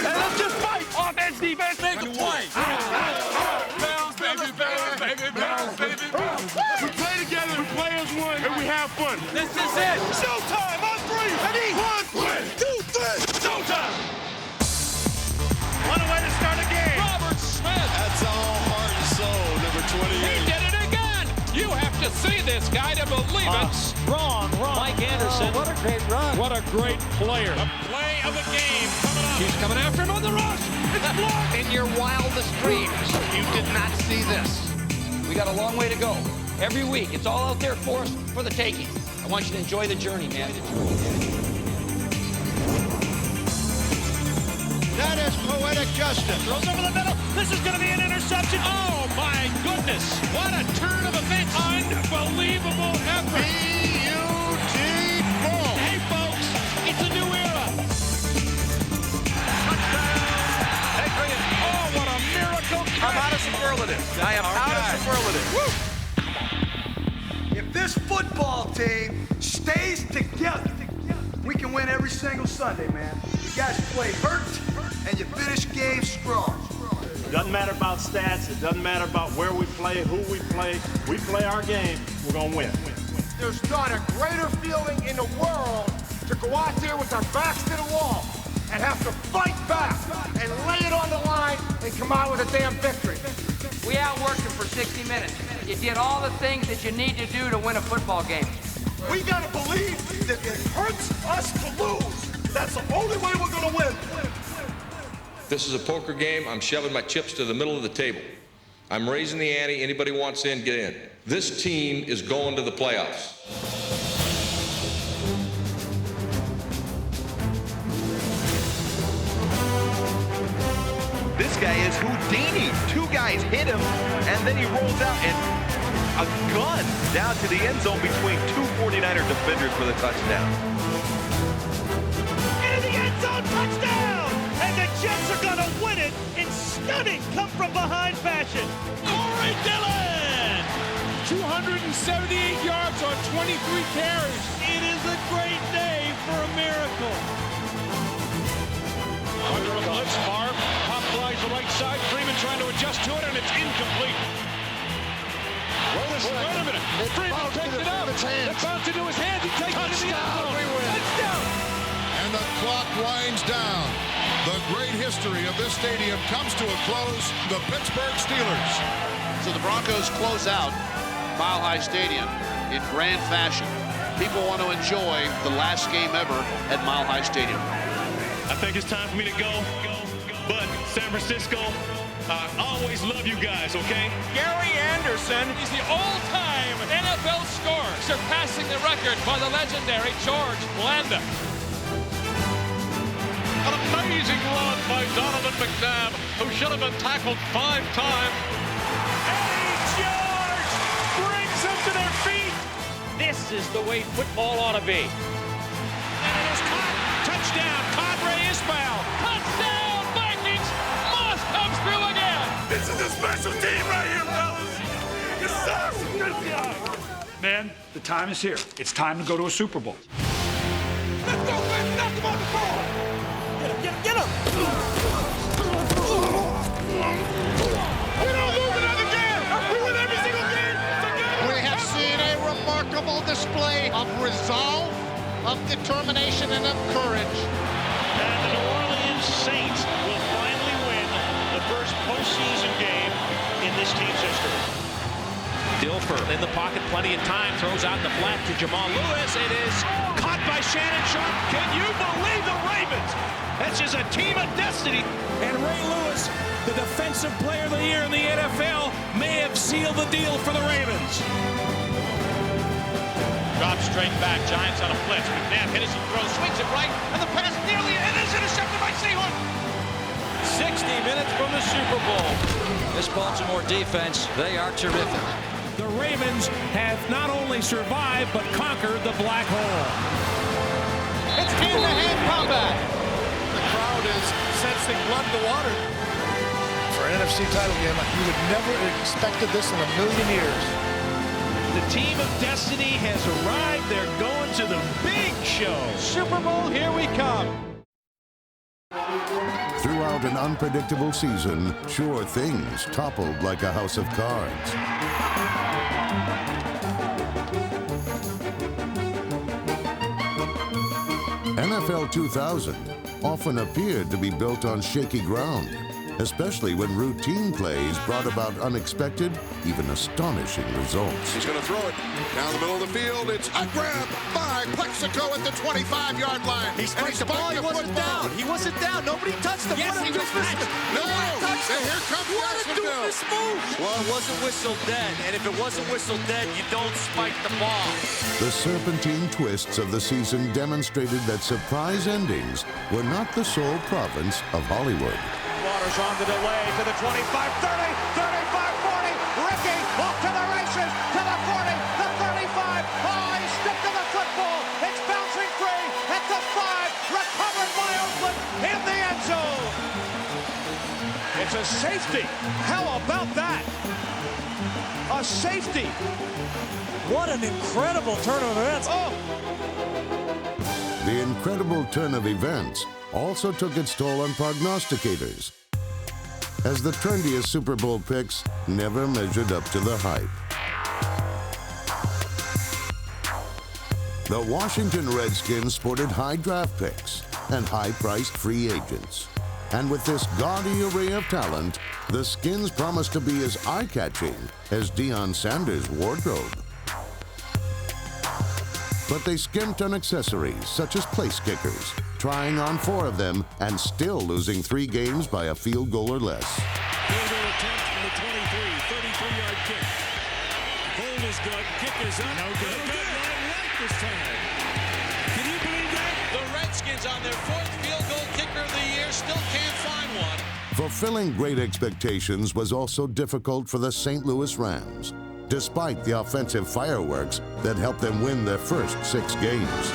Let's just fight. Offense, defense, make a play. Bounce, baby, bounce, baby, bounce, baby, bounce. We play together, we play as one, and we have fun. This is it. Showtime on three. Ready? 1, 2, 3. Showtime. What a way to start a game. Robert Smith. That's all heart and soul, number 28. He did it again. You have to see this guy to believe it. Wrong. Mike Anderson. What a great run. What a great player. The play of the game coming up. He's coming after him on the rush. It's blocked. In your wildest dreams, you did not see this. We got a long way to go. Every week, it's all out there for us for the taking. I want you to enjoy the journey, man. That is poetic justice. Throws over the middle. This is going to be an interception. Oh, my goodness. What a turn of events. Unbelievable effort. Beautiful. Hey, folks, it's a new era. Touchdown. Oh, what a miracle. I'm out of superlatives. I am out of superlatives. If this football team stays together, we can win every single Sunday, man. You guys play hurt, and you finish games strong. It doesn't matter about stats. It doesn't matter about where we play, who we play. We play our game, we're going to win. There's not a greater feeling in the world to go out there with our backs to the wall and have to fight back and lay it on the line and come out with a damn victory. We outworked him for 60 minutes. You did all the things that you need to do to win a football game. We gotta believe that it hurts us to lose. That's the only way we're gonna win. This is a poker game. I'm shoving my chips to the middle of the table. I'm raising the ante. Anybody wants in, get in. This team is going to the playoffs. This guy is Houdini. Two guys hit him, and then he rolls out and a gun down to the end zone between two 49er defenders for the touchdown. Into the end zone, touchdown! And the Jets are going to win it in stunning come-from-behind fashion. Corey Dillon. 278 yards on 23 carries. It is a great day for a miracle. Under a blitz, Marv. Pop flies the right side. Freeman trying to adjust to it, and it's incomplete. Wait a minute. Freeman takes it out. It bounced into his hands. He takes it in the end zone. Touchdown. And the clock winds down. The great history of this stadium comes to a close. The Pittsburgh Steelers. So the Broncos close out Mile High Stadium in grand fashion. People want to enjoy the last game ever at Mile High Stadium. I think it's time for me to go. But San Francisco, I always love you guys, okay? Gary Anderson is the all-time NFL scorer, surpassing the record by the legendary George Blanda. An amazing run by Donovan McNabb, who should have been tackled 5 times. Eddie George brings them to their feet. This is the way football ought to be. And it is caught. Touchdown, Padre Ismail. Touchdown, Vikings. Moss comes through again. This is a special team right here, fellas. Yes, sir. Good job. Man, the time is here. It's time to go to a Super Bowl. Let's go, man. Knock him on the floor. Get him. We don't lose another game. We win every single game. We have seen a remarkable display of resolve, of determination, and of courage. And the New Orleans Saints will finally win the first postseason game in this team's history. Dilfer in the pocket, plenty of time, throws out in the flat to Jamal Lewis. It is caught by Shannon Sharp. Can you believe the Ravens? That's just a team of destiny. And Ray Lewis, the defensive player of the year in the NFL, may have sealed the deal for the Ravens. Drop straight back. Giants on a blitz. McNabb hits and throws, swings it right, and the pass nearly and is intercepted by Seahawk. 60 minutes from the Super Bowl. This Baltimore defense, they are terrific. The Ravens have not only survived, but conquered the black hole. It's hand-to-hand combat. The crowd is sensing blood in the water. For an NFC title game, you would never have expected this in a million years. The team of destiny has arrived. They're going to the big show. Super Bowl, here we come. Throughout an unpredictable season, sure things toppled like a house of cards. NFL 2000 often appeared to be built on shaky ground, especially when routine plays brought about unexpected, even astonishing results. He's going to throw it down the middle of the field. It's a grab by Plexico at the 25-yard line. He spiked the ball. He wasn't down. He wasn't down. Nobody touched him. Yes, he was touched. No, here comes Jacksonville. Well, it wasn't whistled dead, and if it wasn't whistled dead, you don't spike the ball. The serpentine twists of the season demonstrated that surprise endings were not the sole province of Hollywood. Waters on the delay to the 25, 30, 35, 40. Ricky off to the races, to the 40, the 35. Oh, he stepped to the football. It's bouncing free at the 5. Recovered by Oakland in the end zone. It's a safety. How about that? A safety. What an incredible turn of events. Oh. The incredible turn of events also took its toll on prognosticators, as the trendiest Super Bowl picks never measured up to the hype. The Washington Redskins sported high draft picks and high-priced free agents. And with this gaudy array of talent, the Skins promised to be as eye-catching as Deion Sanders' wardrobe. But they skimped on accessories such as place kickers, trying on 4 of them and still losing 3 games by a field goal or less. Field goal attempt from the 23, 33-yard kick. Hold is good, kick is up. No good. Good, right this time. Can you believe that? The Redskins on their 4th field goal kicker of the year still can't find one. Fulfilling great expectations was also difficult for the St. Louis Rams, despite the offensive fireworks that helped them win their first 6 games.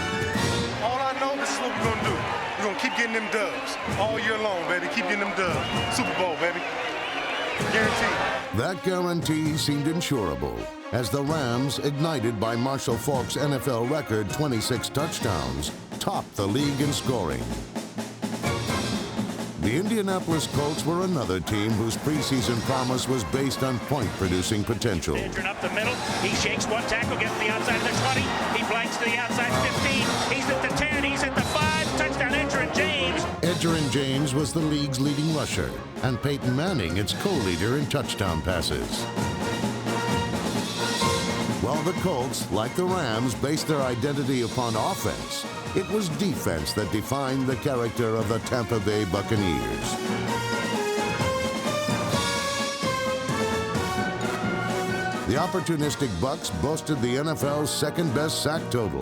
All I know, this is what we're gonna do. We're gonna keep getting them dubs all year long, baby. Keep getting them dubs. Super Bowl, baby. Guaranteed. That guarantee seemed insurable, as the Rams, ignited by Marshall Faulk's NFL record 26 touchdowns, topped the league in scoring. The Indianapolis Colts were another team whose preseason promise was based on point-producing potential. Edgerrin up the middle. He shakes one tackle, gets to the outside of the 20. He blanks to the outside 15. He's at the 10. He's at the 5. Touchdown, Edgerrin James. Edgerrin James was the league's leading rusher, and Peyton Manning its co-leader in touchdown passes. While the Colts, like the Rams, based their identity upon offense, it was defense that defined the character of the Tampa Bay Buccaneers. The opportunistic Bucs boasted the NFL's second-best sack total.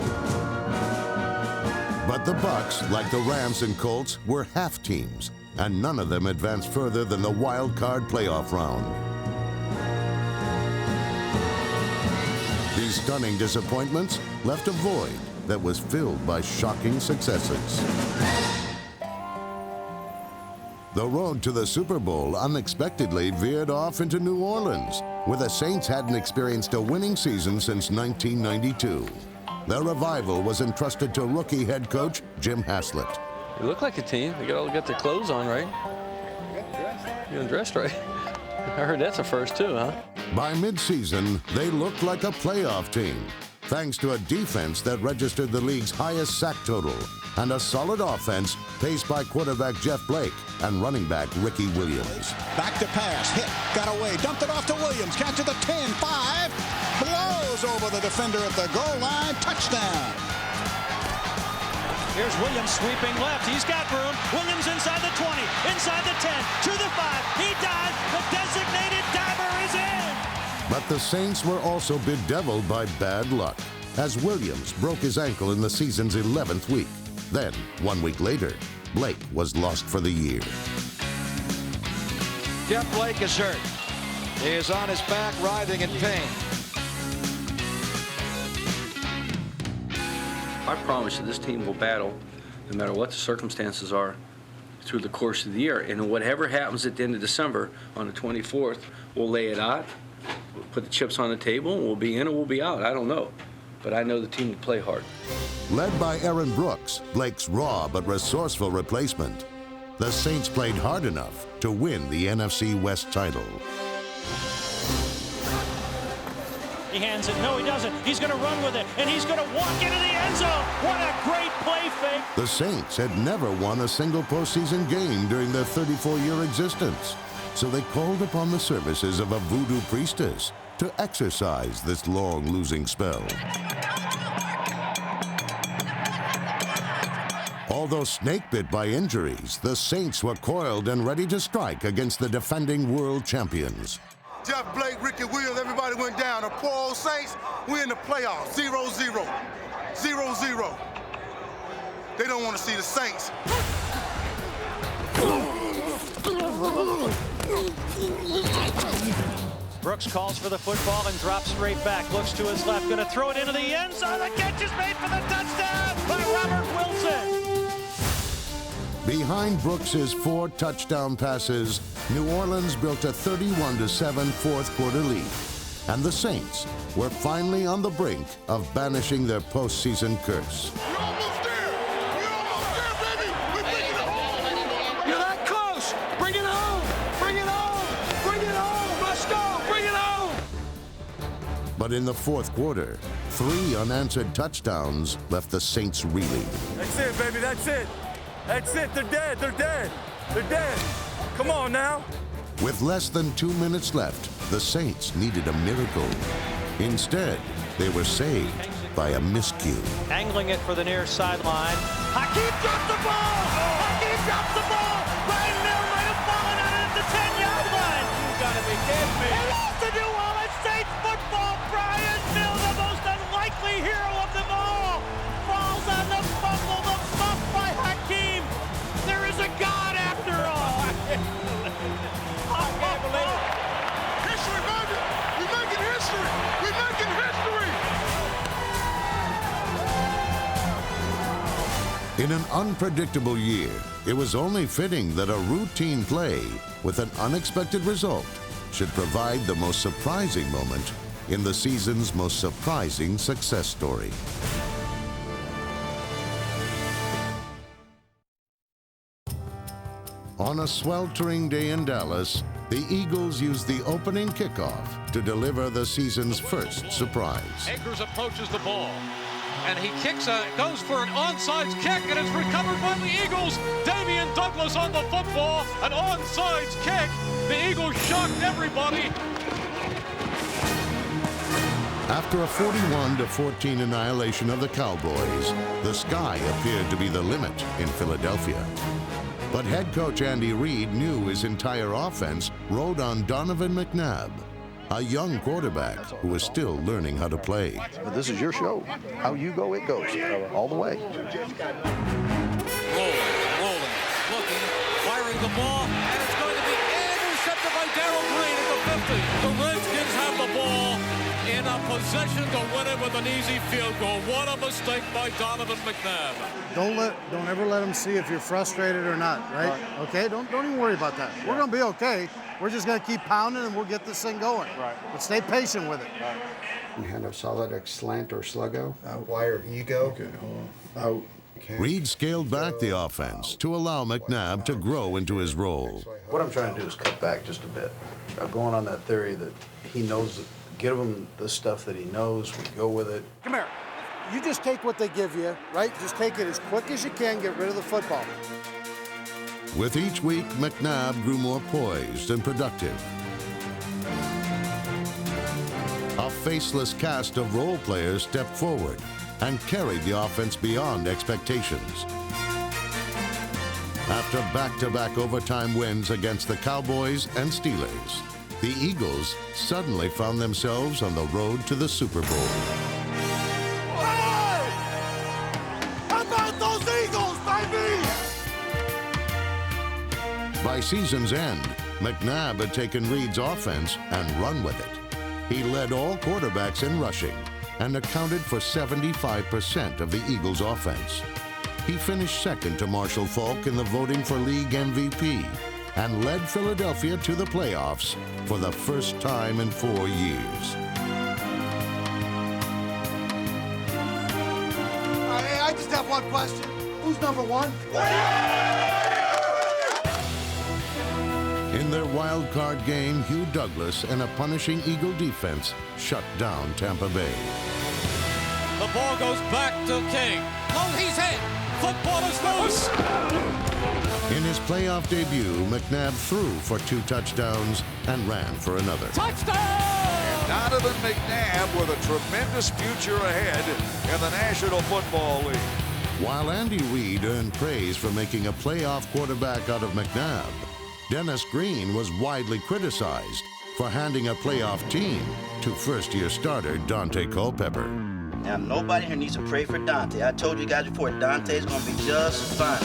But the Bucs, like the Rams and Colts, were half teams, and none of them advanced further than the wild card playoff round. These stunning disappointments left a void that was filled by shocking successes. The road to the Super Bowl unexpectedly veered off into New Orleans, where the Saints hadn't experienced a winning season since 1992. Their revival was entrusted to rookie head coach Jim Haslett. They look like a team. They got their clothes on right. You're dressed right. I heard that's a first too, huh? By mid-season, they looked like a playoff team, thanks to a defense that registered the league's highest sack total and a solid offense paced by quarterback Jeff Blake and running back Ricky Williams. Back to pass, hit, got away, dumped it off to Williams, catch at the 10, 5, blows over the defender at the goal line, touchdown. Here's Williams sweeping left. He's got room. Williams inside the 20, inside the 10, to the 5. He dives. The designated diver is in. But the Saints were also bedeviled by bad luck, as Williams broke his ankle in the season's 11th week. Then, 1 week later, Blake was lost for the year. Jeff Blake is hurt. He is on his back, writhing in pain. I promise you this team will battle, no matter what the circumstances are, through the course of the year. And whatever happens at the end of December, on the 24th, we'll lay it out, We'll put the chips on the table, and we'll be in or we'll be out. I don't know. But I know the team will play hard. Led by Aaron Brooks, Blake's raw but resourceful replacement, the Saints played hard enough to win the NFC West title. He hands it. No, he doesn't. He's going to run with it, and he's going to walk into the end zone. What a great play fake. The Saints had never won a single postseason game during their 34-year existence, so they called upon the services of a voodoo priestess to exorcise this long losing spell. Although snake-bit by injuries, the Saints were coiled and ready to strike against the defending world champions. Jeff Blake, Ricky Williams, everybody went down. The poor old Saints, we're in the playoffs. 0-0. 0-0. They don't want to see the Saints. Brooks calls for the football and drops straight back. Looks to his left, going to throw it into the end zone. The catch is made for the touchdown by Robert Wilson. Behind Brooks's 4 touchdown passes, New Orleans built a 31-7 fourth-quarter lead, and the Saints were finally on the brink of banishing their postseason curse. We're almost there! We're almost there, baby! We're bringing it home! You're that close! Bring it home! Bring it home! Bring it home! Let's go! Bring it home! But in the fourth quarter, 3 unanswered touchdowns left the Saints reeling. That's it, baby, that's it! That's it, they're dead, they're dead! They're dead! Come on now! With less than 2 minutes left, the Saints needed a miracle. Instead, they were saved by a miscue. Angling it for the near sideline. Hakeem dropped the ball! Hakeem dropped the ball! Brian Mill might have fallen on it at the 10-yard line! You gotta be kidding me! And that's the New Orleans Saints football! Brian Mill, the most unlikely hero of them all, falls on the fumble, the muff by Hakeem! There is a God after all! I can't believe it! History, baby! We're making history! We're making history! In an unpredictable year, it was only fitting that a routine play with an unexpected result should provide the most surprising moment in the season's most surprising success story. On a sweltering day in Dallas, the Eagles used the opening kickoff to deliver the season's first surprise. Akers approaches the ball, and he goes for an onside kick, and it's recovered by the Eagles. Damian Douglas on the football, an onside kick. The Eagles shocked everybody. After a 41-14 annihilation of the Cowboys, the sky appeared to be the limit in Philadelphia. But head coach Andy Reid knew his entire offense rode on Donovan McNabb, a young quarterback who was still learning how to play. But this is your show. How you go, it goes. All the way. Rolling, looking, firing the ball, and it's going to be intercepted by Darrell Green at the 50. The Redskins have the ball in a possession to win it with an easy field goal. What a mistake by Donovan McNabb. Don't ever let them see if you're frustrated or not, right? Okay, don't even worry about that. We're gonna be okay. We're just gonna keep pounding and we'll get this thing going. Right. But stay patient with it. You hand a solid slant or sluggo, wire ego. Okay, out. Reid scaled back the offense to allow McNabb to grow into his role. What I'm trying to do is cut back just a bit. I'm going on that theory that he knows, give him the stuff that he knows, we go with it. Come here. You just take what they give you, right? Just take it as quick as you can, get rid of the football. With each week, McNabb grew more poised and productive. A faceless cast of role players stepped forward and carried the offense beyond expectations. After back-to-back overtime wins against the Cowboys and Steelers, the Eagles suddenly found themselves on the road to the Super Bowl. How about those Eagles, baby? By season's end, McNabb had taken Reid's offense and run with it. He led all quarterbacks in rushing and accounted for 75% of the Eagles' offense. He finished second to Marshall Faulk in the voting for league MVP and led Philadelphia to the playoffs for the first time in 4 years. Hey, I just have one question. Who's number one? In their wild card game, Hugh Douglas and a punishing Eagle defense shut down Tampa Bay. The ball goes back to King. Oh, he's hit. Football is loose. In his playoff debut, McNabb threw for 2 touchdowns and ran for another. Touchdown! Donovan McNabb with a tremendous future ahead in the National Football League. While Andy Reid earned praise for making a playoff quarterback out of McNabb, Dennis Green was widely criticized for handing a playoff team to first-year starter Dante Culpepper. Now, nobody here needs to pray for Dante. I told you guys before, Dante's going to be just fine.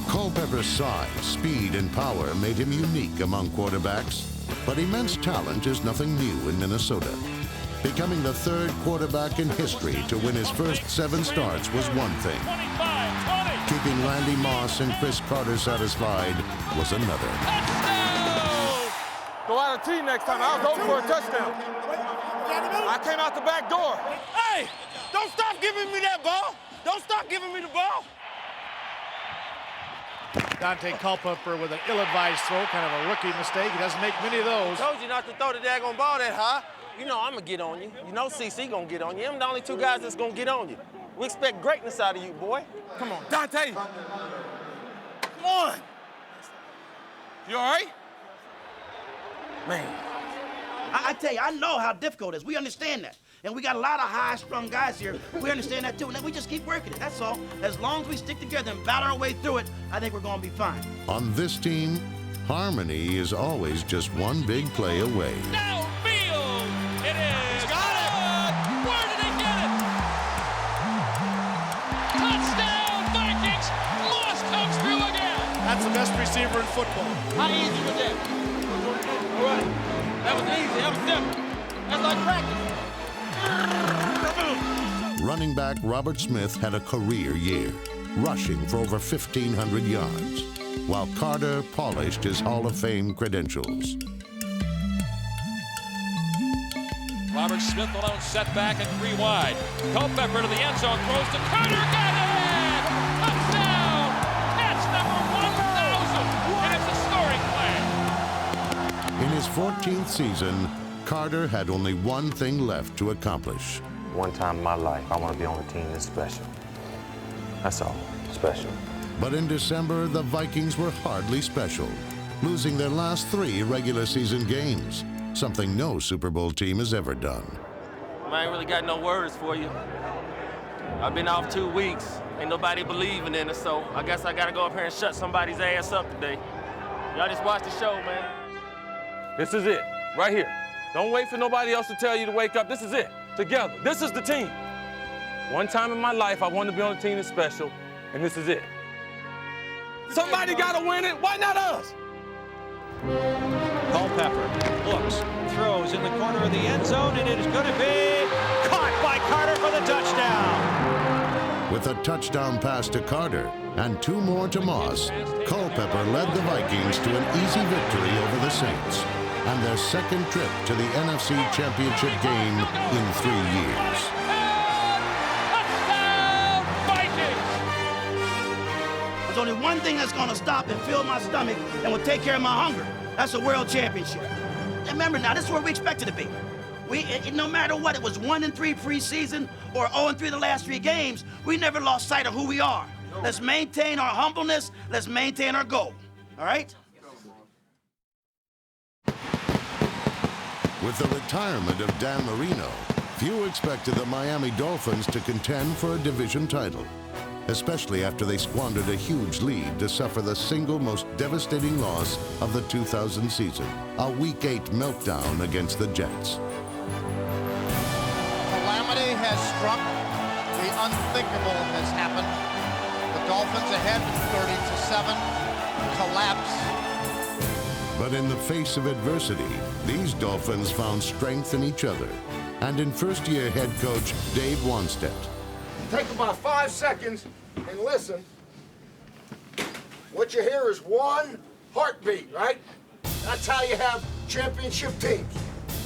Culpepper's size, speed, and power made him unique among quarterbacks, but immense talent is nothing new in Minnesota. Becoming the 3rd quarterback in history to win his first 7 starts was one thing. Keeping Randy Moss and Chris Carter satisfied was another. Go out of team next time. I was hoping for a touchdown. I came out the back door. Hey, don't stop giving me that ball. Don't stop giving me the ball. Dante Culpepper with an ill-advised throw, kind of a rookie mistake. He doesn't make many of those. Told you not to throw the daggone ball that high. You know I'm going to get on you. You know CC going to get on you. I'm the only 2 guys that's going to get on you. We expect greatness out of you, boy. Come on, Dante. Come on. You all right? Man, I tell you, I know how difficult it is. We understand that. And we got a lot of high-strung guys here. We understand that, too. And then we just keep working it. That's all. As long as we stick together and battle our way through it, I think we're going to be fine. On this team, harmony is always just one big play away. Downfield! It is! Got it! Where did he get it? Touchdown, Vikings! Moss comes through again! That's the best receiver in football. How easy was that? All right. That was easy. That was simple. That's like practice. Running back Robert Smith had a career year, rushing for over 1,500 yards, while Carter polished his Hall of Fame credentials. Robert Smith alone set back and 3 wide. Culpepper to the end zone, throws to Carter, got it! Touchdown! That's number 1,000, and it's a scoring play. In his 14th season, Carter had only one thing left to accomplish. One time in my life, I want to be on a team that's special. That's all, special. But in December, the Vikings were hardly special, losing their last 3 regular season games, something no Super Bowl team has ever done. I ain't really got no words for you. I've been off 2 weeks. Ain't nobody believing in it, so I guess I gotta go up here and shut somebody's ass up today. Y'all just watch the show, man. This is it, right here. Don't wait for nobody else to tell you to wake up. This is it, together. This is the team. One time in my life, I wanted to be on a team that's special, and this is it. Somebody gotta win it, why not us? Culpepper looks, throws in the corner of the end zone, and it is going to be caught by Carter for the touchdown. With a touchdown pass to Carter and 2 more to Moss, Culpepper led the Vikings to an easy victory over the Saints and their 2nd trip to the NFC Championship game in 3 years. There's only one thing that's going to stop and fill my stomach and will take care of my hunger. That's a world championship. Remember now, this is where we expected to be. No matter what, it was 1-3 preseason or 0-3 the last 3 games, we never lost sight of who we are. Let's maintain our humbleness. Let's maintain our goal. All right? With the retirement of Dan Marino, few expected the Miami Dolphins to contend for a division title, especially after they squandered a huge lead to suffer the single most devastating loss of the 2000 season, a Week 8 meltdown against the Jets. Calamity has struck. The unthinkable has happened. The Dolphins ahead 30-7. Collapse. But in the face of adversity, these Dolphins found strength in each other. And in first-year head coach Dave Wanstedt. Take about 5 seconds and listen. What you hear is one heartbeat, right? That's how you have championship teams.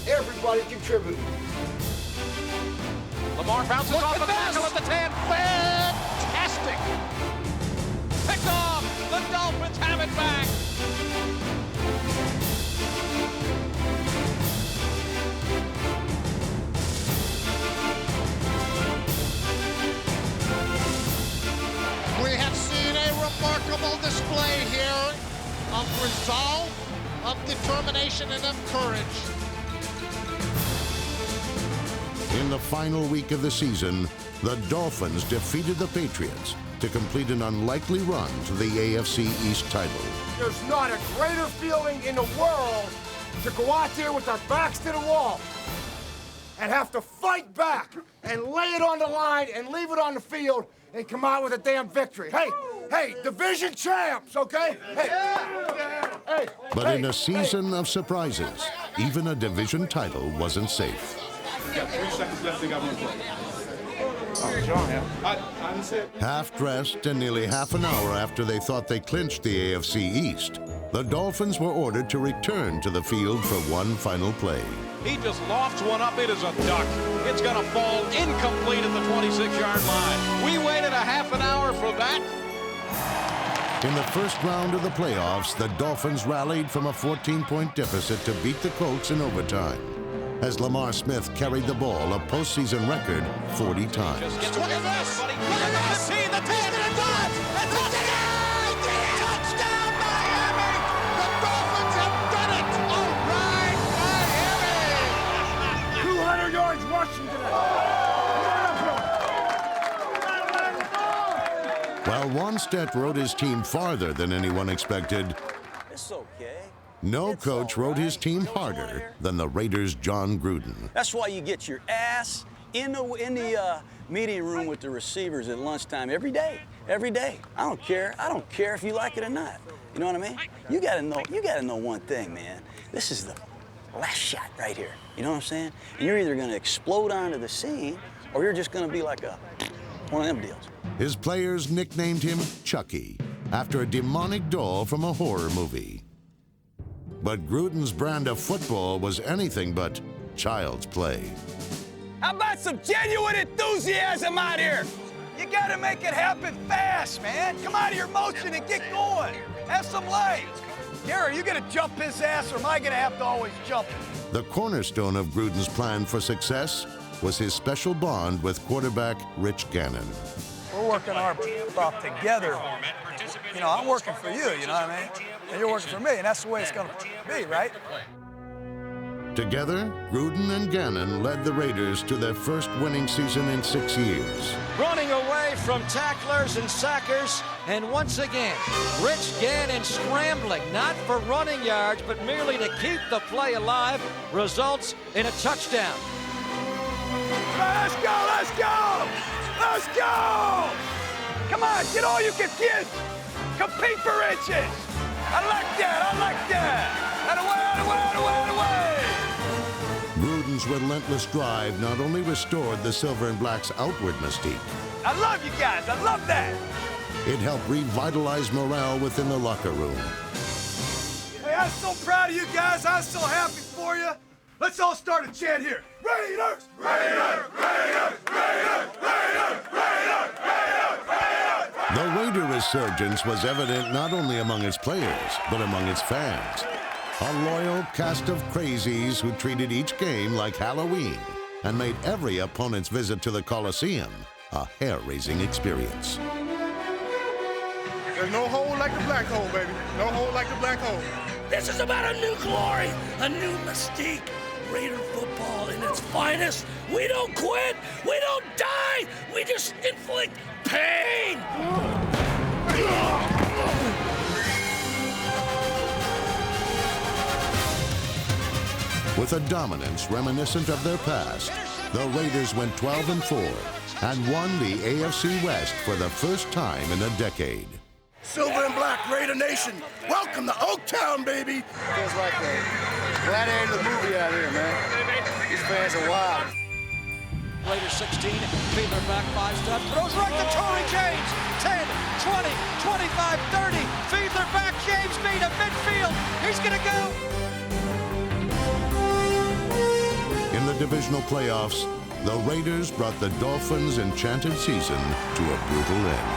Everybody contributing. Lamar bounces off the tackle at the 10. Fantastic! Picked off. The Dolphins have it back. We have seen a remarkable display here of resolve, of determination, and of courage. In the final week of the season, the Dolphins defeated the Patriots to complete an unlikely run to the AFC East title. There's not a greater feeling in the world to go out there with our backs to the wall and have to fight back and lay it on the line and leave it on the field and come out with a damn victory. Hey, division champs, okay? But in a season of surprises, even a division title wasn't safe. Got 3 seconds left, they got 1 play. Half-dressed and nearly half an hour after they thought they clinched the AFC East, the Dolphins were ordered to return to the field for one final play. He just lofts one up. It is a duck. It's going to fall incomplete at the 26-yard line. We waited a half an hour for that. In the first round of the playoffs, the Dolphins rallied from a 14-point deficit to beat the Colts in overtime, as Lamar Smith carried the ball a postseason record 40 times. Look at this, buddy. Look at this. The 10. Touchdown, Miami. The Dolphins have done it. All right, Miami. 200 yards rushing today. While Wanstedt rode his team farther than anyone expected, It's okay. no coach rode his team harder than the Raiders' John Gruden. That's why you get your ass in the meeting room with the receivers at lunchtime every day. Every day. I don't care if you like it or not. You know what I mean? You gotta know one thing, man. This is the last shot right here. You know what I'm saying? And you're either gonna explode onto the scene or you're just gonna be like one of them deals. His players nicknamed him Chucky, after a demonic doll from a horror movie. But Gruden's brand of football was anything but child's play. How about some genuine enthusiasm out here? You gotta make it happen fast, man. Come out of your motion and get going. Have some life. Here, are you gonna jump his ass, or am I gonna have to always jump him? The cornerstone of Gruden's plan for success was his special bond with quarterback Rich Gannon. We're working our stuff together. You know, I'm working for you, you know what I mean? And you're working for me, and that's the way it's gonna be, right? Together, Gruden and Gannon led the Raiders to their first winning season in 6 years. Running away from tacklers and sackers, and once again, Rich Gannon scrambling, not for running yards, but merely to keep the play alive, results in a touchdown. Let's go, let's go! Let's go! Come on, get all you can get! Compete for inches! I like that, I like that! Out away, out away, out away, out away! Gruden's relentless drive not only restored the Silver and Black's outward mystique, I love you guys, I love that! it helped revitalize morale within the locker room. Hey, I'm so proud of you guys, I'm so happy for you. Let's all start a chant here. Raiders! Raiders! Raiders! Raiders! Raiders! Raiders! Raiders! The Raider resurgence was evident not only among its players, but among its fans. A loyal cast of crazies who treated each game like Halloween and made every opponent's visit to the Coliseum a hair-raising experience. There's no hole like the black hole, baby. No hole like the black hole. This is about a new glory, a new mystique. Raider football in its finest. We don't quit. We don't die. We just inflict pain. With a dominance reminiscent of their past, the Raiders went 12-4 and won the AFC West for the first time in a decade. Silver and Black Raider Nation, welcome to Oaktown, baby. Feels like a gladiator movie out here, man. These fans are wild. Raiders 16, Fiedler back 5-step, throws right to Torrey James. 10, 20, 25, 30. Fiedler back, James Mead to midfield. He's going to go. In the divisional playoffs, the Raiders brought the Dolphins' enchanted season to a brutal end.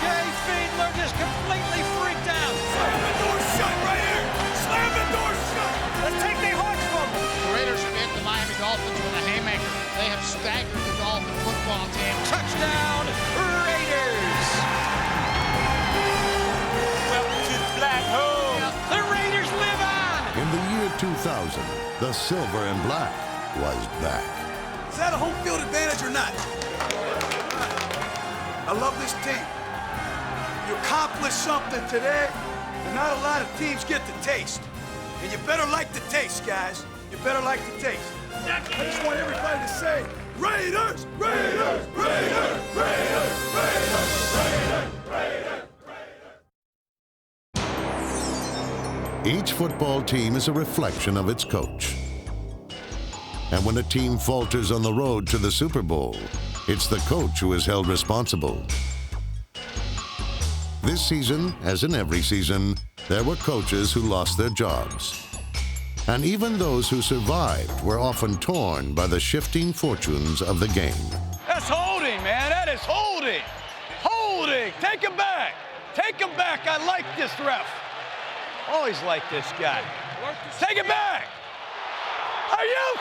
Jay Fiedler just completely freaked out. Slam the door shut right here. Slam the door shut. Let's take their hearts from them. The Raiders have hit the Miami Dolphins with a haymaker. They have staggered the Dolphin football team. Touchdown, Raiders. Welcome to the black hole. The Raiders live on. In the year 2000, the silver and black was back. Is that a home field advantage or not? I love this team. You accomplished something today that not a lot of teams get to taste. And you better like the taste, guys. You better like the taste. I just want everybody to say, Raiders! Raiders! Raiders! Raiders! Raiders! Raiders! Raiders! Each football team is a reflection of its coach. And when a team falters on the road to the Super Bowl, it's the coach who is held responsible. This season, as in every season, there were coaches who lost their jobs. And even those who survived were often torn by the shifting fortunes of the game. That's holding, man. That is holding. Holding. Take him back. Take him back. I like this ref. Always like this guy. Take it back. Are you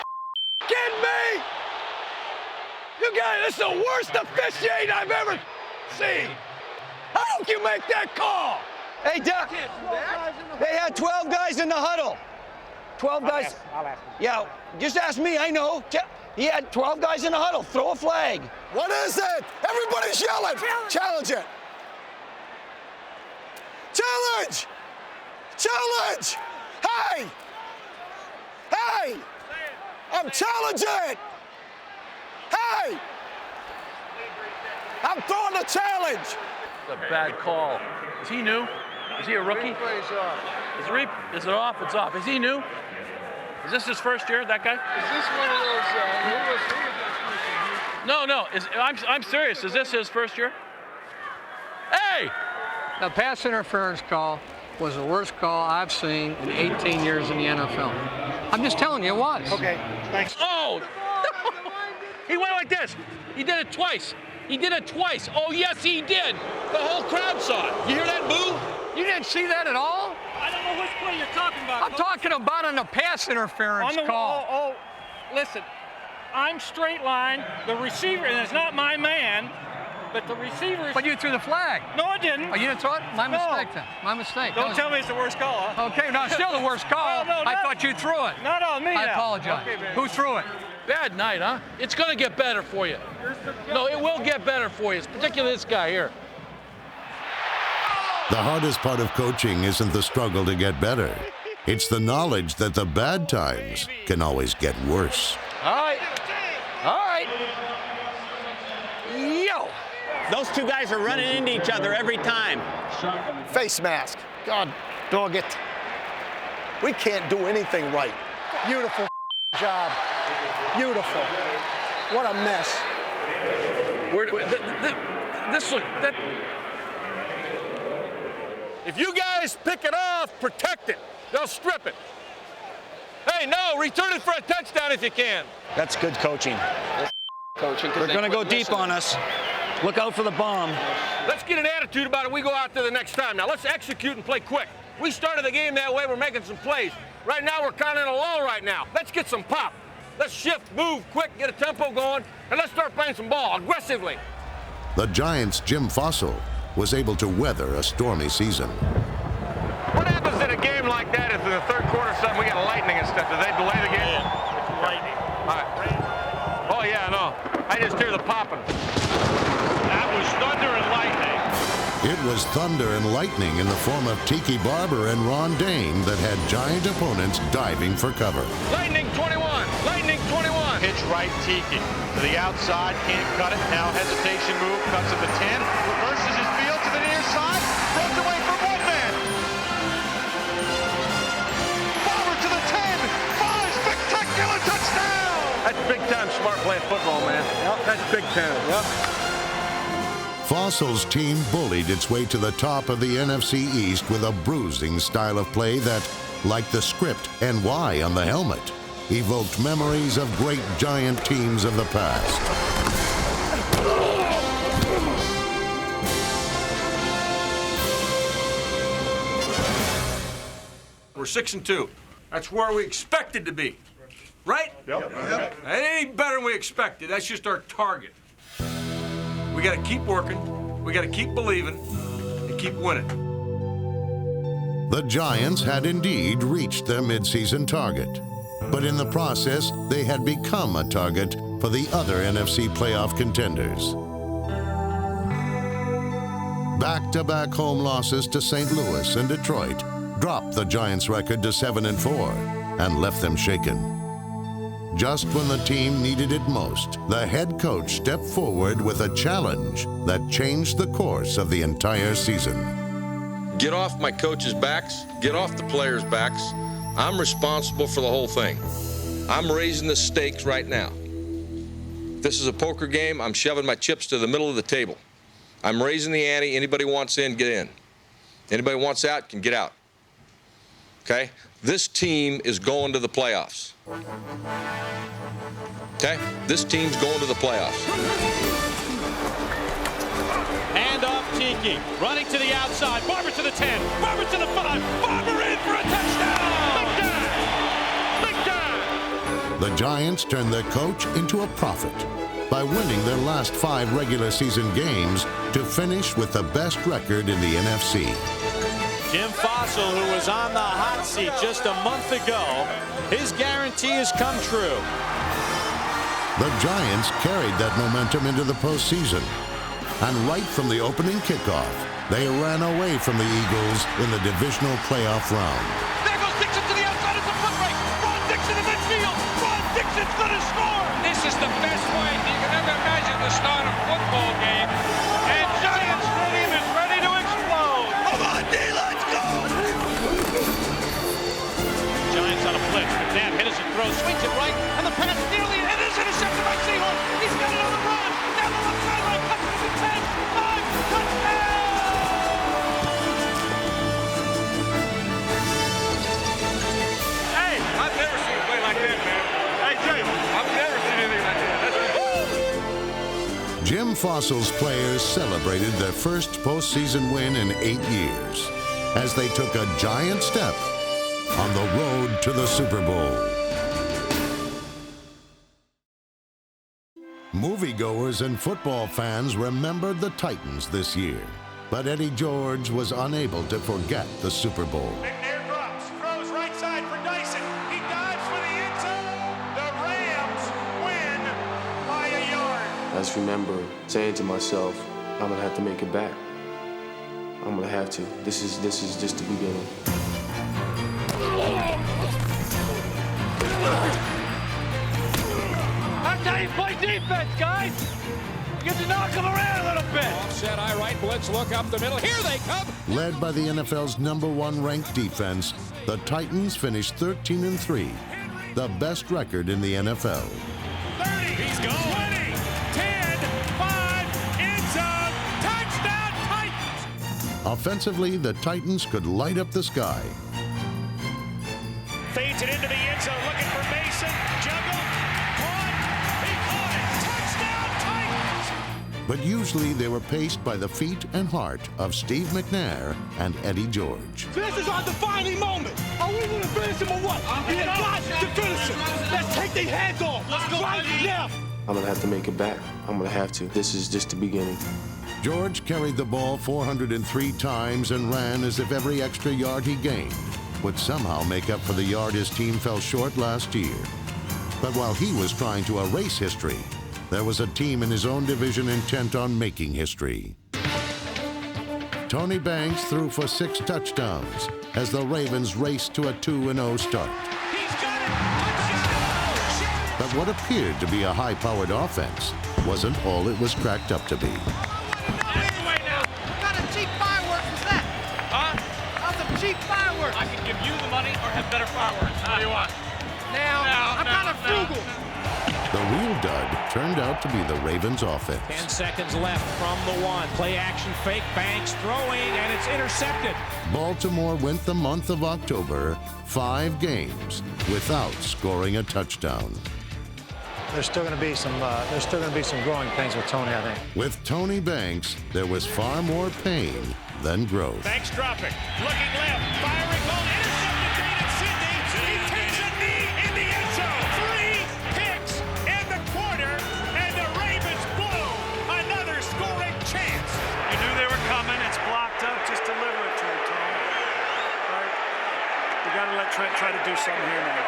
kidding me? You guys, this is the worst officiating I've ever seen. How don't you make that call? Hey, Duck. They had 12 guys in the huddle. 12 guys. I'll ask him. Yeah, just ask me. I know. He had 12 guys in the huddle. Throw a flag. What is it? Everybody's yelling. Challenge it. Challenge! Challenge! Hey! Hey! I'm challenging! Hey! I'm throwing the challenge! It's a bad call. Is he new? Is he a rookie? Is it off? It's off. Is he new? Is this his first year, that guy? Is this one of those, No. I'm serious. Is this his first year? Hey! The pass interference call was the worst call I've seen in 18 years in the NFL. I'm just telling you, it was. Okay, thanks. Oh! He went like this. He did it twice. He did it twice. Oh, yes, he did. The whole crowd saw it. You hear that boo? You didn't see that at all? I don't know which play you're talking about. I'm talking about on the pass interference call. Listen, I'm straight line. The receiver, and it's not my man, but the receiver. But you threw the flag. No, I didn't. Oh, you didn't throw it? My mistake then. My mistake. Don't tell me it's the worst call, huh? Okay, no, it's still the worst call. I thought you threw it. Not on me. I apologize. Okay, who threw it? Bad night, huh? It's going to get better for you. No, it will get better for you, particularly this guy here. The hardest part of coaching isn't the struggle to get better. It's the knowledge that the bad times can always get worse. All right. All right. Yo! Those two guys are running into each other every time. Face mask. God dog it. We can't do anything right. Beautiful job. Beautiful. What a mess. If you guys pick it off, protect it. They'll strip it. Hey, no, return it for a touchdown if you can. That's good coaching. Coaching. They're going to go deep on us. Look out for the bomb. Let's get an attitude about it. We go out there the next time. Now, let's execute and play quick. We started the game that way. We're making some plays. Right now, we're kind of in a lull right now. Let's get some pop. Let's shift, move quick, get a tempo going, and let's start playing some ball aggressively. The Giants' Jim Fossil was able to weather a stormy season. What happens in a game like that if in the third quarter or something we get lightning and stuff? Do they delay the game? Yeah, it's lightning. All right. Oh, yeah, no. I just hear the popping. That was thunder and lightning. It was thunder and lightning in the form of Tiki Barber and Ron Dane that had Giant opponents diving for cover. Lightning 21. Lightning 21. Pitch right, Tiki. To the outside, can't cut it. Now hesitation move, cuts at the 10. Reverses his field to the near side. Throws away from one man. Barber to the 10. 5, spectacular touchdown. That's big-time smart playing football, man. Yep. That's big time. Yep. Fossil's team bullied its way to the top of the NFC East with a bruising style of play that, like the script NY on the helmet, evoked memories of great giant teams of the past. We're 6-2. That's where we expected to be. Right? Yep. That ain't better than we expected. That's just our target. We got to keep working, we got to keep believing, and keep winning. The Giants had indeed reached their midseason target, but in the process, they had become a target for the other NFC playoff contenders. Back-to-back home losses to St. Louis and Detroit dropped the Giants' record to 7-4 and left them shaken. Just when the team needed it most, the head coach stepped forward with a challenge that changed the course of the entire season. Get off my coaches' backs, get off the players' backs. I'm responsible for the whole thing. I'm raising the stakes right now. If this is a poker game, I'm shoving my chips to the middle of the table. I'm raising the ante. Anybody wants in, get in. Anybody wants out can get out. Okay? This team is going to the playoffs. Okay? This team's going to the playoffs. Hand off Tiki. Running to the outside. Barber to the 10. Barber to the 5. Barber in for a touchdown! Big time! The Giants turned their coach into a prophet by winning their last 5 regular season games to finish with the best record in the NFC. Jim Fossil, who was on the hot seat just a month ago, his guarantee has come true. The Giants carried that momentum into the postseason, and right from the opening kickoff, they ran away from the Eagles in the divisional playoff round. There goes Dixon to the outside. It's a foot race. Ron Dixon in midfield. Ron Dixon's going to score. This is the best way you can ever imagine to start a football game. And Giants Stadium is ready to explode. Come on, D, let's go! Giants on a blitz. McNabb hits and throws, swings it right, and the pass nearly, it is intercepted by Seahawks. He's got it on the run. Down the left sideline, cuts it to 10, 5, touchdown! Hey, I've never seen a play like that, man. Hey, Jay, I've never seen anything like that. That's Jim Fossil's players celebrated their first postseason win in 8 years as they took a giant step on the road to the Super Bowl. Moviegoers and football fans remembered the Titans this year, but Eddie George was unable to forget the Super Bowl. McNabb drops, throws right side for Dyson. He dives for the end zone. The Rams win by a yard. I just remember saying to myself, I'm gonna have to make it back. I'm gonna have to. This is just the beginning. That's how you play defense, guys. You get to knock them around a little bit. Offset, I right blitz, look up the middle. Here they come. Led by the NFL's #1 ranked defense, the Titans finished 13-3, the best record in the NFL. 30, he's going. 20, 10, 5, end zone, touchdown Titans. Offensively, the Titans could light up the sky. Fades it into the end zone, looking for Mason. Juggle, caught, he caught it. Touchdown Titans. But usually they were paced by the feet and heart of Steve McNabb and Eddie George. This is our defining moment. Are we going to finish him or what? We have got to finish him. Let's take their hands off right now. I'm gonna have to make it back. I'm gonna have to. This is just the beginning. George carried the ball 403 times and ran as if every extra yard he gained would somehow make up for the yard his team fell short last year. But while he was trying to erase history, there was a team in his own division intent on making history. Tony Banks threw for 6 touchdowns as the Ravens raced to a 2-0 start. But what appeared to be a high-powered offense wasn't all it was cracked up to be. Anyway now, what kind of cheap fireworks was that? Huh? How's some cheap fireworks? I can give you the money or have better fireworks. What do you want? Now I'm kind of frugal. dud turned out to be the Ravens' offense. 10 seconds left from the 1. Play action fake, Banks throwing, and it's intercepted. Baltimore went the month of October 5 games without scoring a touchdown. There's still going to be some growing pains with Tony, I think. With Tony Banks, there was far more pain than growth. Banks dropping, looking left, firing ball, intercepted David Sidney. He takes a knee in the end zone. 3 picks in the quarter, and the Ravens blow another scoring chance. You knew they were coming. It's blocked up. Just deliver it to him, Tony. Right? We got to let Trent try to do something here now.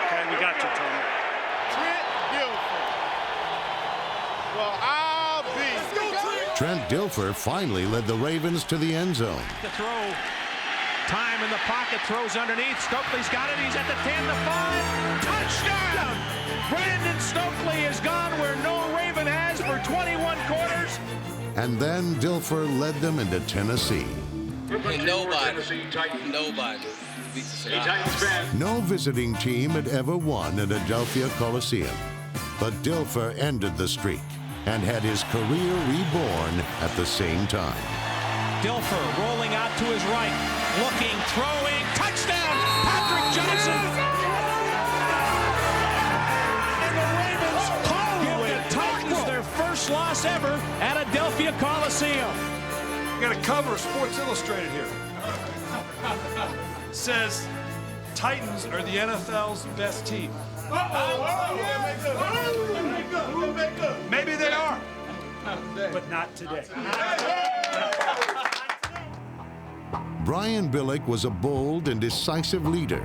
Okay, we got you, Tony. Trent Dilfer finally led the Ravens to the end zone. The throw, time in the pocket, throws underneath. Stokely's got it. He's at the 10, the 5. Touchdown! Brandon Stokely has gone where no Raven has for 21 quarters. And then Dilfer led them into Tennessee. And nobody beats the Seahawks. No visiting team had ever won at Adelphia Coliseum, but Dilfer ended the streak and had his career reborn at the same time. Dilfer rolling out to his right, looking, throwing, touchdown, Patrick Johnson. And the Ravens give the Titans their first loss ever at Adelphia Coliseum. We got a cover of Sports Illustrated here. Says, Titans are the NFL's best team. Maybe they are, but not today. Brian Billick was a bold and decisive leader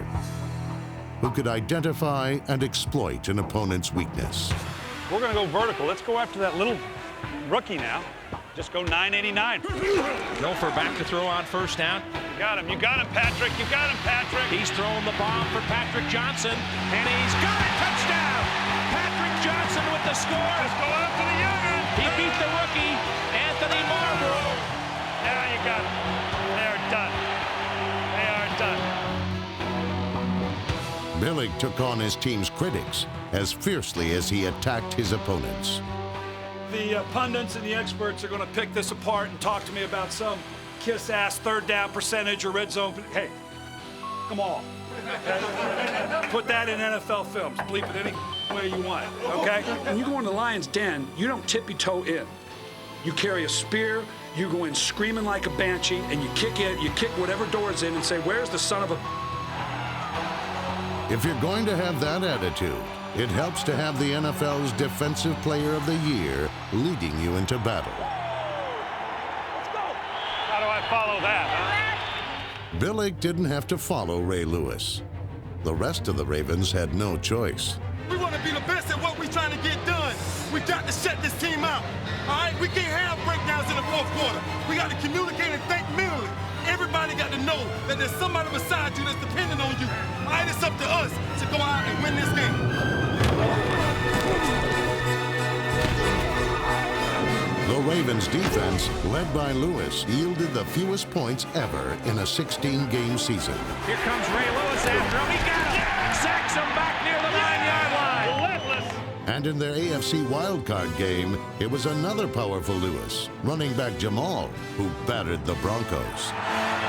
who could identify and exploit an opponent's weakness. We're going to go vertical. Let's go after that little rookie now. Just go 989. Dilfer back to throw on first down. You got him, Patrick. You got him, Patrick. He's throwing the bomb for Patrick Johnson, and he's got it. Touchdown! Patrick Johnson with the score. Let's go after the youngin. He beat the rookie, Anthony Marlborough. Now you got it. They are done. They are done. Billick took on his team's critics as fiercely as he attacked his opponents. The pundits and the experts are going to pick this apart and talk to me about some kiss-ass third down percentage or red zone. Hey, come on. Put that in NFL films. Bleep it any way you want, okay? When you go in the Lion's Den, you don't tippy-toe in. You carry a spear, you go in screaming like a banshee, and you kick whatever door is in and say, where's the son of a... If you're going to have that attitude, it helps to have the NFL's Defensive Player of the Year leading you into battle. How do I follow that, huh? Billick didn't have to follow Ray Lewis. The rest of the Ravens had no choice. We want to be the best at what we're trying to get done. We got to shut this team out. All right? We can't have breakdowns in the fourth quarter. We got to communicate and think mentally. Everybody got to know that there's somebody beside you that's depending on you. All right, it's up to us to go out and win this game. The Ravens' defense, led by Lewis, yielded the fewest points ever in a 16-game season. Here comes Ray Lewis after him. He got him. Sacks him back near the 9-yard line. Relentless. And in their AFC wildcard game, it was another powerful Lewis, running back Jamal, who battered the Broncos.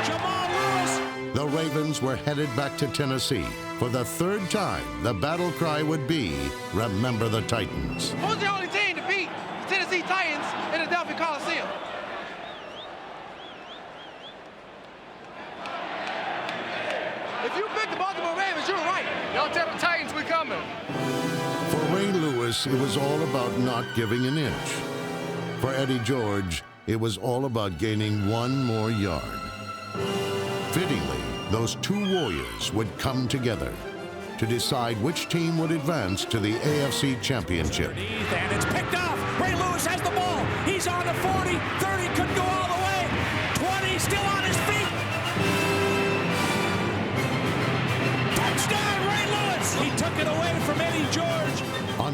Jamal Lewis. The Ravens were headed back to Tennessee. For the third time, the battle cry would be, remember the Titans. Who's the only team to beat the Tennessee Titans in the Adelphia Coliseum? If you pick the Baltimore Ravens, you're right. Y'all tell the Titans we coming. For Ray Lewis, it was all about not giving an inch. For Eddie George, it was all about gaining one more yard. Fittingly, those two warriors would come together to decide which team would advance to the AFC Championship. And it's picked off. Ray Lewis has the ball. He's on the 40, 30, couldn't go all the way. 20, still on his feet. Touchdown, Ray Lewis. He took it away from Eddie George.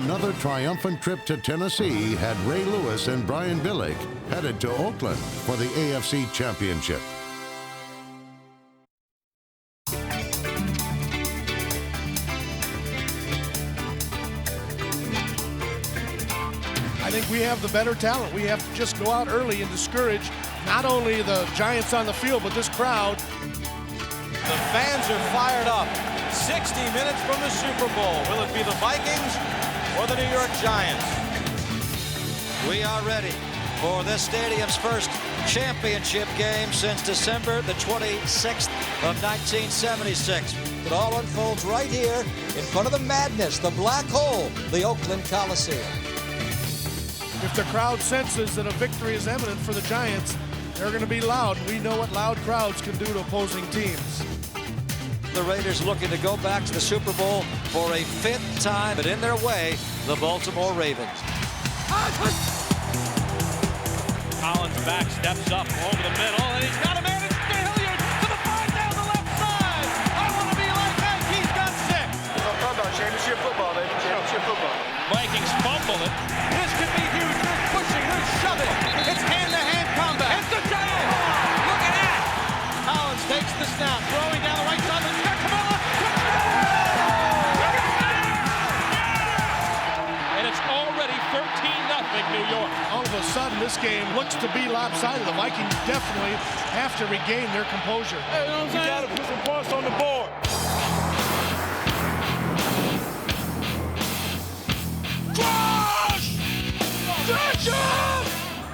Another triumphant trip to Tennessee had Ray Lewis and Brian Billick headed to Oakland for the AFC Championship. think we have the better talent. We have to just go out early and discourage not only the Giants on the field, but this crowd. The fans are fired up. 60 minutes from the Super Bowl. Will it be the Vikings or the New York Giants? We are ready for this stadium's first championship game since December the 26th of 1976. It all unfolds right here in front of the madness, the black hole, the Oakland Coliseum. If the crowd senses that a victory is imminent for the Giants, they're going to be loud. We know what loud crowds can do to opposing teams. The Raiders looking to go back to the Super Bowl for a 5th time, but in their way, the Baltimore Ravens. Collins back, steps up over the middle, and he's got a man. It's Hilliard to the 5 down the left side. I want to be like Hank. He's got 6. Championship football, baby. Championship football. Vikings fumble it. This could be huge. They're pushing. They're shoving. It's hand-to-hand combat. It's the Giants. Look at that. Collins takes the snap, throwing down the right side. He's got Kamala. And it's already 13-0 New York. All of a sudden, this game looks to be lopsided. The Vikings definitely have to regain their composure. Hey, you know what I'm saying? You gotta put some points on the board.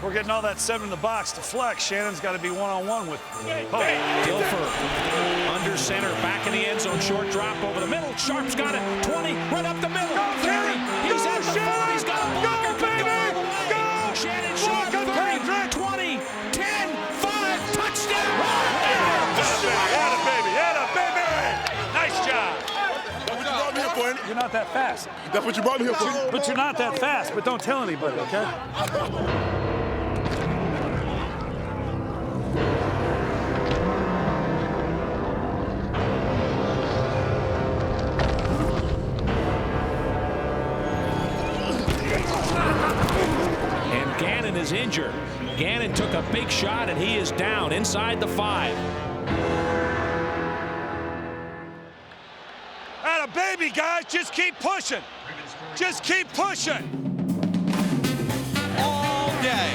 We're getting all that 7 in the box to flex. Shannon's got to be one-on-one with Dilfer under center, back in the end zone, short drop over the middle. Sharp's got it, 20, right up the middle. 30, he's at the 4, he's got a blocker. Go! Shannon Sharp, 30, 20, 10, 5, touchdown! Atta baby, atta baby! Nice job. That's what you brought me here for, ain't it? You're not that fast. That's what you brought me here for. But you're not that fast, but don't tell anybody, okay? And Gannon is injured. Gannon took a big shot, and he is down inside the 5. Atta baby, guys, just keep pushing. Just keep pushing. All day.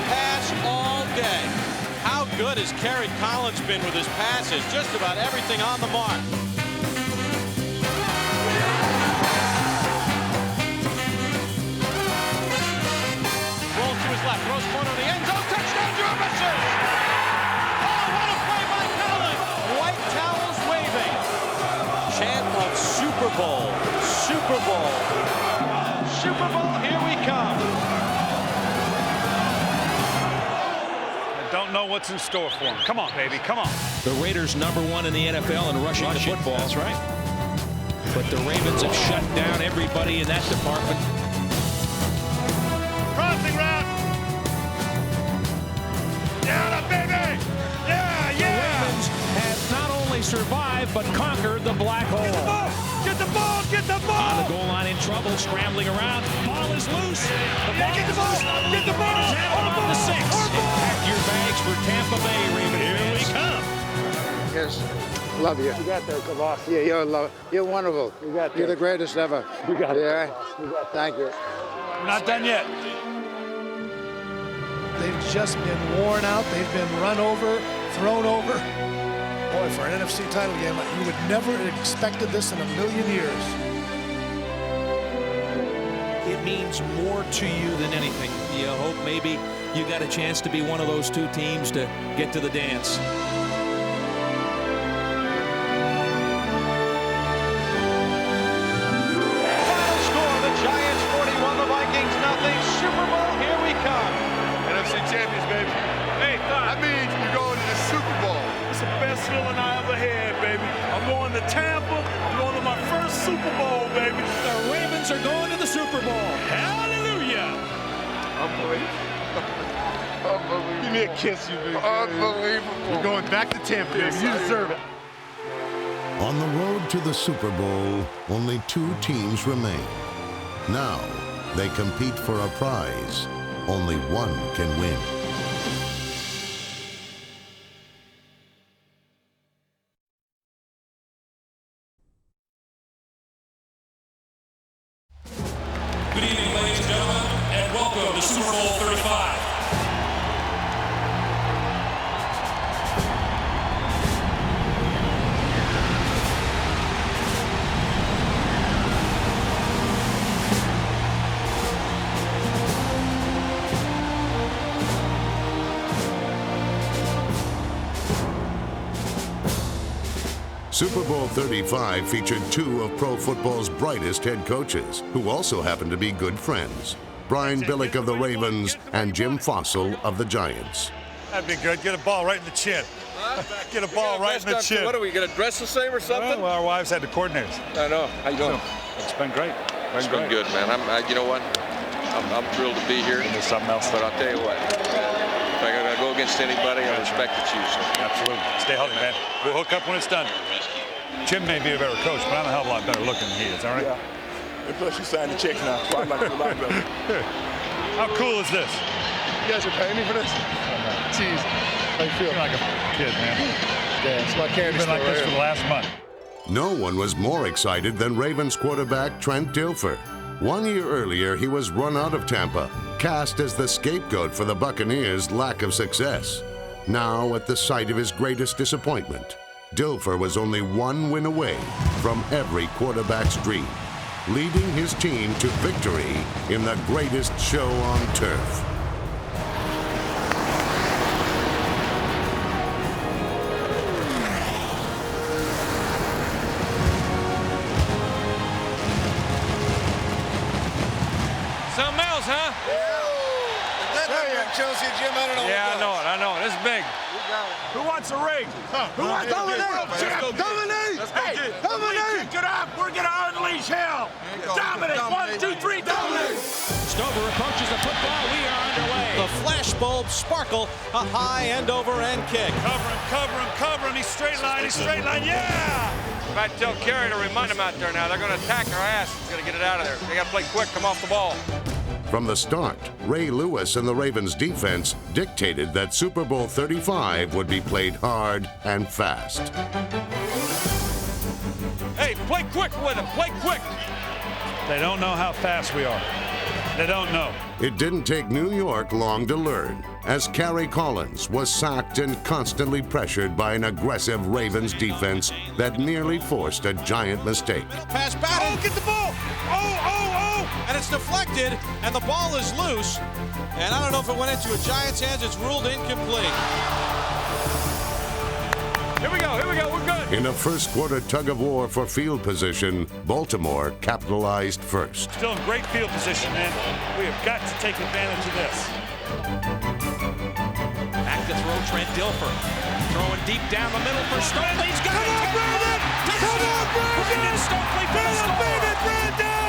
Pass all day. How good has Kerry Collins been with his passes? Just about everything on the mark. Rolls to his left, throws corner of the end zone, touchdown, Jervis! Oh, what a play by Collins! White towels waving. Chant of Super Bowl, Super Bowl. Super Bowl, here we come. I don't know what's in store for him. Come on, baby, come on. The Raiders #1 in the NFL in rushing the football. That's right. But the Ravens have shut down everybody in that department. Crossing route. Yeah, baby. Yeah, The Ravens have not only survived, but conquered the black hole. Get the ball, get the ball. On the goal line in trouble, scrambling around. Ball is loose. The ball Get the ball, get the ball. Raiders have them on the 6. Pack your bags for Tampa Bay, Ravens. Here we come. Yes, love you. You got that, boss. Yeah, you're wonderful. You got that. You're the greatest ever. You got it. Yeah. Thank you. We're not done yet. They've just been worn out. They've been run over, thrown over. Boy, for an NFC title game, you would never have expected this in a million years. It means more to you than anything. You hope maybe you got a chance to be one of those 2 teams to get to the dance. Final score, the Giants 41, the Vikings nothing. Super Bowl, here we come. NFC champions, baby. Hey, that means you're going to the Super Bowl. It's the best feeling I ever had, baby. I'm going to Tampa. I'm going to my first Super Bowl, baby. The Ravens are going to the Super Bowl. Hallelujah. Unbelievable. Give me a kiss, you big unbelievable. You're going back to Tampa, baby. You deserve it. On the road to the Super Bowl, only 2 teams remain. Now, they compete for a prize. Only one can win. Good evening, ladies and gentlemen, and welcome the Super Bowl 35. Super Bowl 35 featured two of pro football's brightest head coaches, who also happened to be good friends. Brian Billick of the Ravens and Jim Fossil of the Giants. That'd be good. Get a ball right in the chin. Get a ball right in the chin. What are we going to dress the same or something? Well, our wives had the coordinators. I know. How you doing? It's been great. It's been good, man. You know what? I'm thrilled to be here. There's something else. But I'll tell you what. If I gotta go against anybody, I respect the Chiefs. Absolutely. Stay healthy, man. We'll hook up when it's done. Jim may be a better coach, but I'm a hell of a lot better looking than he is, all right? Yeah. And plus, you signed the checks now, so I'm like a lot better. How cool is this? You guys are paying me for this? Jeez. How you feel? You're like a kid, man. Yeah, it's my candy store. Been like this for the last month. No one was more excited than Ravens quarterback Trent Dilfer. 1 year earlier, he was run out of Tampa, cast as the scapegoat for the Buccaneers' lack of success. Now, at the site of his greatest disappointment, Dilfer was only one win away from every quarterback's dream, leading his team to victory in the greatest show on turf. Something else, huh? Chelsea, Jim, I don't know. Yeah, I know. This is big. Who wants a ring? Who wants Dominique? Dominique! Let's go get Dominique! Kick it up! We're going to unleash hell! Dominic! 1, 2, 3, Dominic! Stover approaches the football. We are underway. The flashbulbs sparkle. A high end over end kick. Cover him. He's straight line. Yeah! I tell Kerry to remind him out there now. They're going to attack our ass. He's going to get it out of there. They got to play quick, come off the ball. From the start, Ray Lewis and the Ravens defense dictated that Super Bowl 35 would be played hard and fast. Hey, play quick with them. Play quick. They don't know how fast we are. They don't know. It didn't take New York long to learn, as Kerry Collins was sacked and constantly pressured by an aggressive Ravens defense that nearly forced a giant mistake. Pass battle. Oh, get the ball. And it's deflected, and the ball is loose. And I don't know if it went into a Giant's hands. It's ruled incomplete. Here we go. We're good. In a first quarter tug of war for field position, Baltimore capitalized first. Still in great field position, man. We have got to take advantage of this. Back to throw, Trent Dilfer. Throwing deep down the middle for Stokely. He's got it. Come on, Brandon Stokely for the score.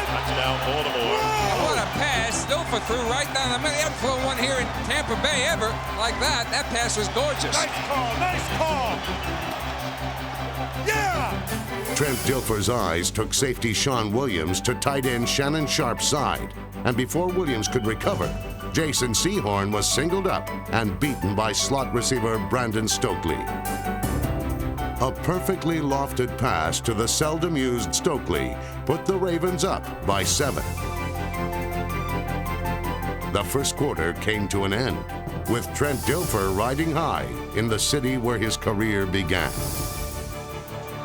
Touchdown, Baltimore. What a pass. Dilfer threw right down the middle. He hadn't thrown one here in Tampa Bay ever like that. That pass was gorgeous. Nice call. Yeah! Trent Dilfer's eyes took safety Sean Williams to tight end Shannon Sharp's side. And before Williams could recover, Jason Sehorn was singled up and beaten by slot receiver Brandon Stokely. A perfectly lofted pass to the seldom used Stokely put the Ravens up by 7. The first quarter came to an end, with Trent Dilfer riding high in the city where his career began.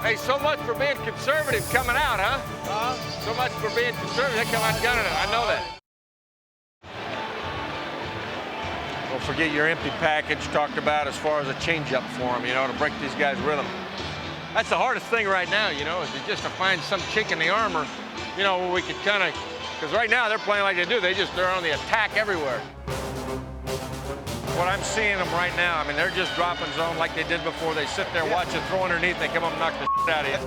Hey, so much for being conservative coming out, huh? So much for being conservative. They come out gunning it. I know that. Don't forget your empty package talked about as far as a changeup for them, to break these guys' rhythm. That's the hardest thing right now, is just to find some chink in the armor, where we could kind of, because right now they're playing like they do. They're on the attack everywhere. What I'm seeing them right now, they're just dropping zone like they did before. They sit there, watch it, throw underneath, they come up and knock the shit out of you.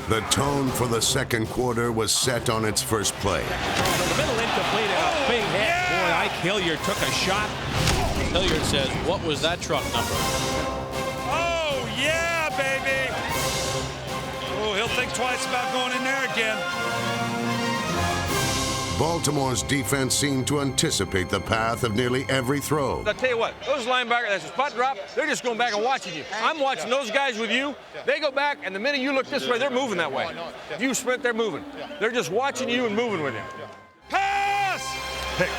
The tone for the second quarter was set on its first play. From the middle, incomplete, and a big hit. Boy, Ike Hilliard took a shot. Hilliard says, what was that truck number? Oh, yeah, baby. Oh, he'll think twice about going in there again. Baltimore's defense seemed to anticipate the path of nearly every throw. I'll tell you what, those linebackers, that's a spot drop, they're just going back and watching you. I'm watching those guys with you. They go back, and the minute you look this way, they're moving that way. If you sprint, they're moving. They're just watching you and moving with you. Pass!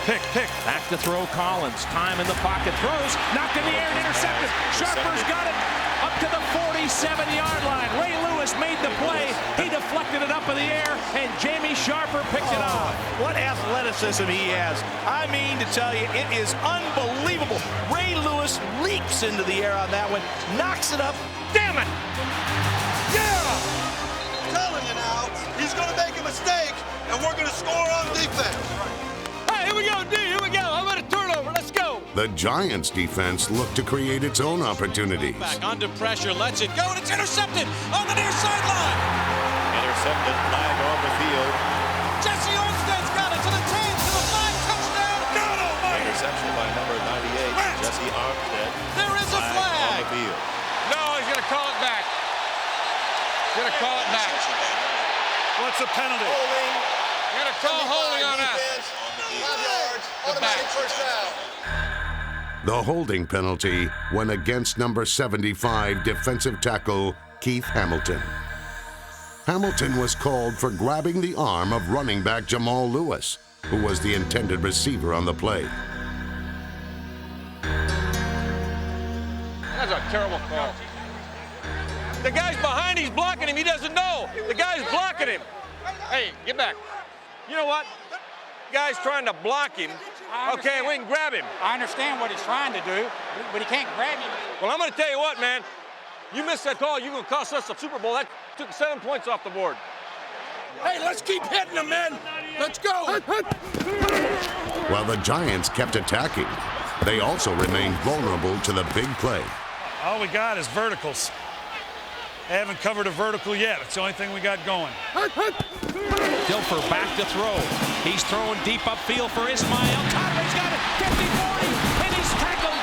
Pick. Back to throw Collins. Time in the pocket. Throws. Knocked in the air and intercepted. Sharper's got it up to the 47-yard line. Ray Lewis made the play. He deflected it up in the air, and Jamie Sharper picked it off. What athleticism he has. I mean to tell you, it is unbelievable. Ray Lewis leaps into the air on that one, knocks it up. Damn it! Yeah! I'm telling you now, he's going to make a mistake, and we're going to score on defense. Hey, here we go, D. Here we go. How about a turnover? Let's go. The Giants' defense looked to create its own opportunities. Back under pressure, lets it go, and it's intercepted on the near sideline. Intercepted, flag on the field. Jesse Armstead's got it to the 10, to the 5, touchdown. Interception by number 98, Jesse Armstead. There is a flag. On the field. No, he's going to call it back. He's going to call it back. What's the penalty? Holding. You're going to call holding on that. 5 yards. Automatic first down. The holding penalty went against number 75 defensive tackle Keith Hamilton. Hamilton was called for grabbing the arm of running back Jamal Lewis, who was the intended receiver on the play. That's a terrible call. The guy's behind, he's blocking him, he doesn't know. The guy's blocking him. Hey, get back. You know what? The guy's trying to block him. Okay, we can grab him. I understand what he's trying to do, but he can't grab him. Well, I'm going to tell you what, man. You missed that call, you're going to cost us the Super Bowl. That took 7 points off the board. Hey, let's keep hitting them, man. Let's go. While the Giants kept attacking, they also remained vulnerable to the big play. All we got is verticals. They haven't covered a vertical yet. It's the only thing we got going. Dilfer back to throw. He's throwing deep upfield for Ismail. Conway's got it. 50-40, and he's tackled.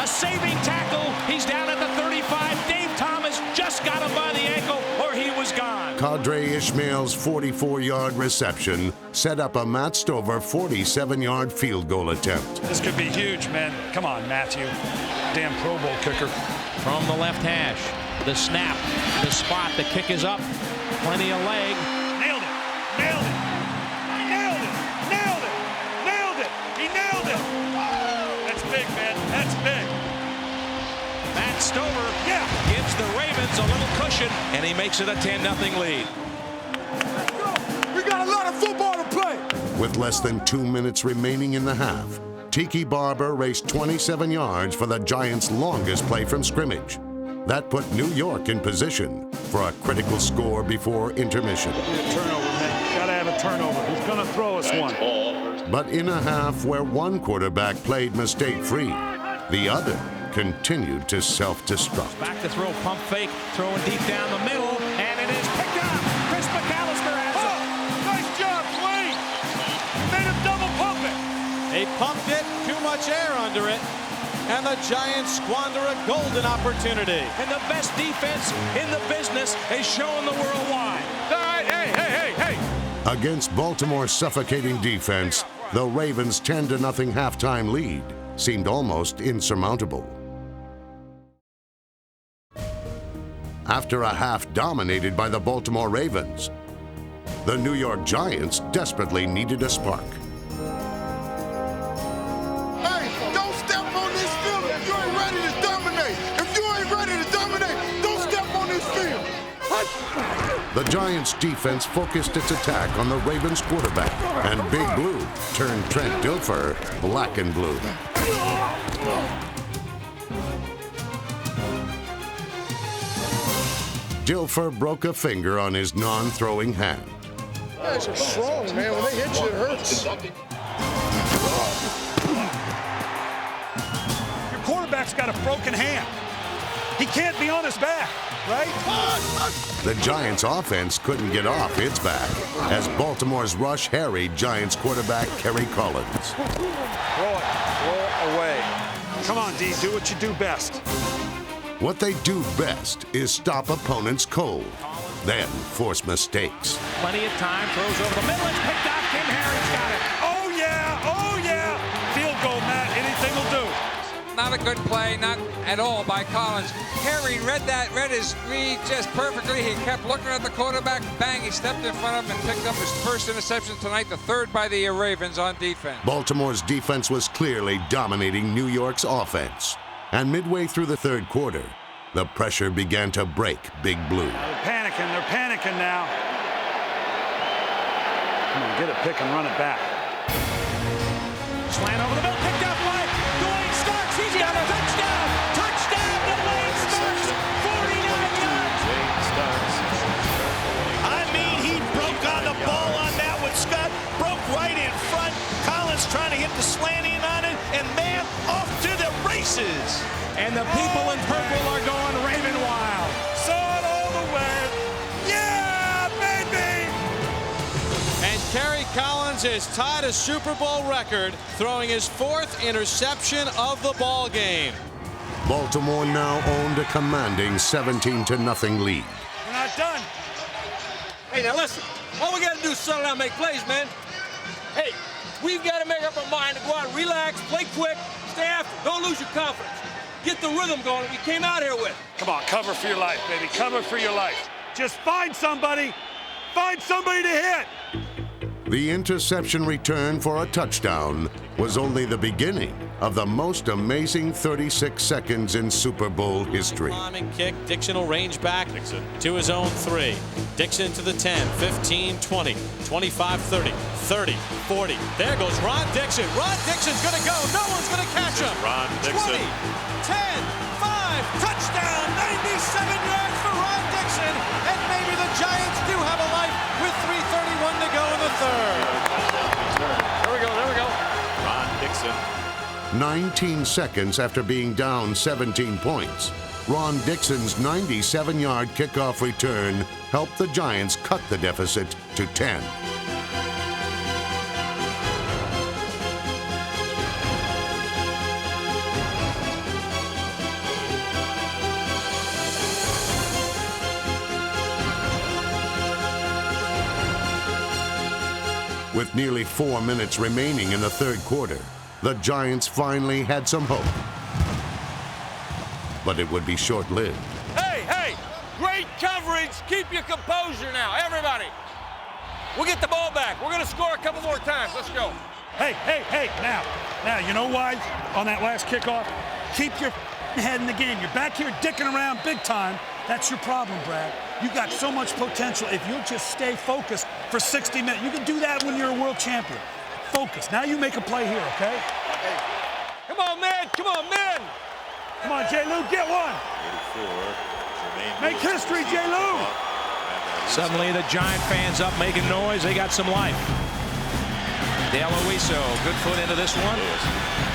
A saving tackle. He's down at the 35. Dave Thomas just got him by the ankle, or he was gone. Kadre Ishmael's 44-yard reception set up a Matt Stover 47-yard field goal attempt. This could be huge, man. Come on, Matthew. Damn Pro Bowl kicker. From the left hash. The snap, the spot, the kick is up. Plenty of leg. Nailed it. Nailed it. Nailed it. Nailed it. Nailed it. He nailed it. That's big, man. That's big. Matt Stover gives the Ravens a little cushion, and he makes it a 10-0 lead. We got a lot of football to play. With less than 2 minutes remaining in the half, Tiki Barber raced 27 yards for the Giants' longest play from scrimmage. That put New York in position for a critical score before intermission. Turnover, man. Gotta have a turnover. Who's gonna throw us one? But in a half where one quarterback played mistake-free, the other continued to self-destruct. Back to throw, pump fake, throwing deep down the middle, and it is picked up. Chris McAllister has it. Nice job, Wayne. Made him double pump it. They pumped it, too much air under it. And the Giants squander a golden opportunity. And the best defense in the business is showing the world why. All right, hey. Against Baltimore's suffocating defense, the Ravens' 10-0 halftime lead seemed almost insurmountable. After a half dominated by the Baltimore Ravens, the New York Giants desperately needed a spark. The Giants' defense focused its attack on the Ravens' quarterback, and Big Blue turned Trent Dilfer black and blue. Dilfer broke a finger on his non-throwing hand. Guys are strong, man. When they hit you, it hurts. Your quarterback's got a broken hand. He can't be on his back, right? The Giants' offense couldn't get off its back as Baltimore's rush harried Giants quarterback Kerry Collins. Roll away. Come on, D, do what you do best. What they do best is stop opponents cold, then force mistakes. Plenty of time, throws over the middle, it's picked off. Kim Harris got it. Oh yeah, field goal, Matt, anything will do. not a good play, not at all by Collins. Harry read his read just perfectly. He kept looking at the quarterback. Bang, he stepped in front of him and picked up his first interception tonight, the third by the Ravens on defense. Baltimore's defense was clearly dominating New York's offense. And midway through the third quarter, the pressure began to break Big Blue. They're panicking now. Come on, get a pick and run it back. Slant over the middle, picked up by Dwayne Starks. He's got a touchdown! Touchdown to Dwayne Starks! 49 yards! I mean, he broke on the ball on that one, Scott. Broke right in front. Collins trying to hit the slant in on it, and man, off to the races. And the people in purple are going Raven wild. Saw it all the way. Yeah, baby! And Kerry Collins has tied a Super Bowl record, throwing his 4th interception of the ball game. Baltimore now owned a commanding 17-0 lead. We're not done. Hey, now listen. All we got to do is settle down and make plays, man. Hey, we've got to make up our mind to go out and relax, play quick, stay after. Don't lose your confidence. Get the rhythm going that we came out here with. Come on, cover for your life, baby. Cover for your life. Just find somebody. Find somebody to hit. The interception return for a touchdown was only the beginning of the most amazing 36 seconds in Super Bowl history. Climbing kick, Dixon will range back Dixon to his own 3. Dixon to the 10, 15, 20, 25, 30, 30, 40. There goes Ron Dixon. Ron Dixon's going to go. No one's going to catch him. Ron Dixon. 20, 10, 5, touchdown, 97 yards for Ron Dixon. And maybe the Giants do have a life with 3:31 to go in the third. There we go. Ron Dixon. 19 seconds after being down 17 points, Ron Dixon's 97-yard kickoff return helped the Giants cut the deficit to 10. With nearly 4 minutes remaining in the third quarter, the Giants finally had some hope. But it would be short-lived. Hey, great coverage. Keep your composure now, everybody. We'll get the ball back. We're going to score a couple more times. Let's go. Hey, now, you know why on that last kickoff? Keep your head in the game. You're back here dicking around big time. That's your problem, Brad. You got so much potential if you'll just stay focused for 60 minutes. You can do that when you're a world champion. Focus. Now you make a play here, okay? Come on, man. Come on, J. Lou, get one. 84. Make history, J. Lou. Suddenly the Giant fans up making noise. They got some life. DeLuiso, good foot into this one.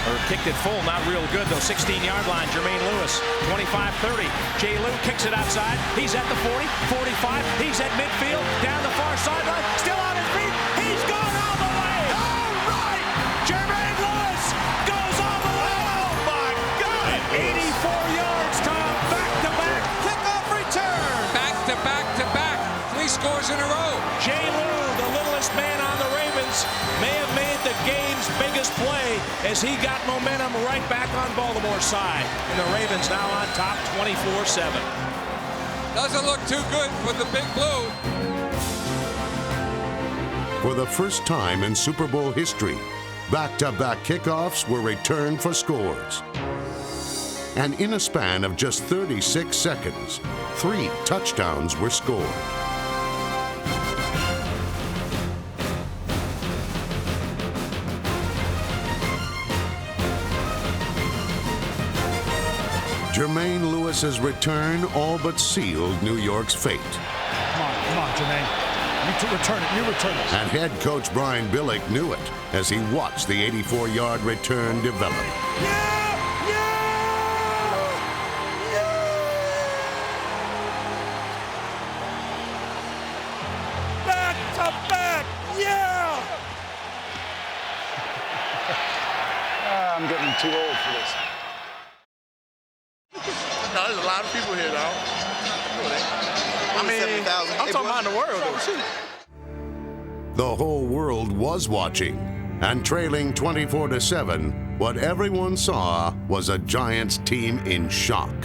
Or kicked it full, not real good though. 16-yard line, Jermaine Lewis, 25-30. J. Lou kicks it outside. He's at the 40, 45. He's at midfield, down the far sideline, still on his feet. He's gone all the way. All right, Jermaine Lewis goes all the way. Oh my God! 84 yards, Tom. Back-to-back kickoff return. Back-to-back. 3 scores in a row. J. Lou, the littlest man on the Ravens, may have made the game's biggest play as he got momentum right back on Baltimore's side. And the Ravens now on top 24-7. Doesn't look too good for the Big Blue. For the first time in Super Bowl history, back-to-back kickoffs were returned for scores. And in a span of just 36 seconds, 3 touchdowns were scored. Jermaine Lewis's return all but sealed New York's fate. Come on, Jermaine. You return it. And head coach Brian Billick knew it as he watched the 84-yard return develop. Back-to-back, yeah! I'm getting too old for this. No, there's a lot of people here, though. I mean, I'm talking about in the world, though. Shoot. The whole world was watching, and trailing 24-7, What everyone saw was a Giants team in shock.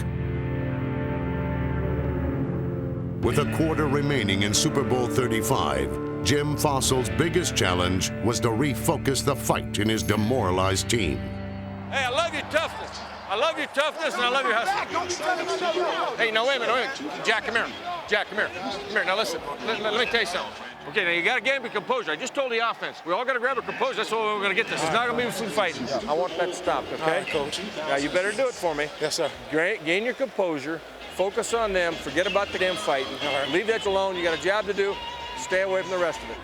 With a quarter remaining in Super Bowl 35, Jim Fossil's biggest challenge was to refocus the fight in his demoralized team. Hey, I love your toughness. I love your toughness and I love your hustle. Hey, now wait a minute. Jack, come here. Jack, come here. Come here. Now listen, let me tell you something. Okay, now you got to get your composure. I just told the offense. We all got to grab our composure. That's what we're going to get this. It's not going to be some fighting. I want that stopped, okay? Right, Coach. Now you better do it for me. Yes, sir. Gain your composure. Focus on them. Forget about the damn fighting. Right. Leave that alone. You got a job to do. Stay away from the rest of it.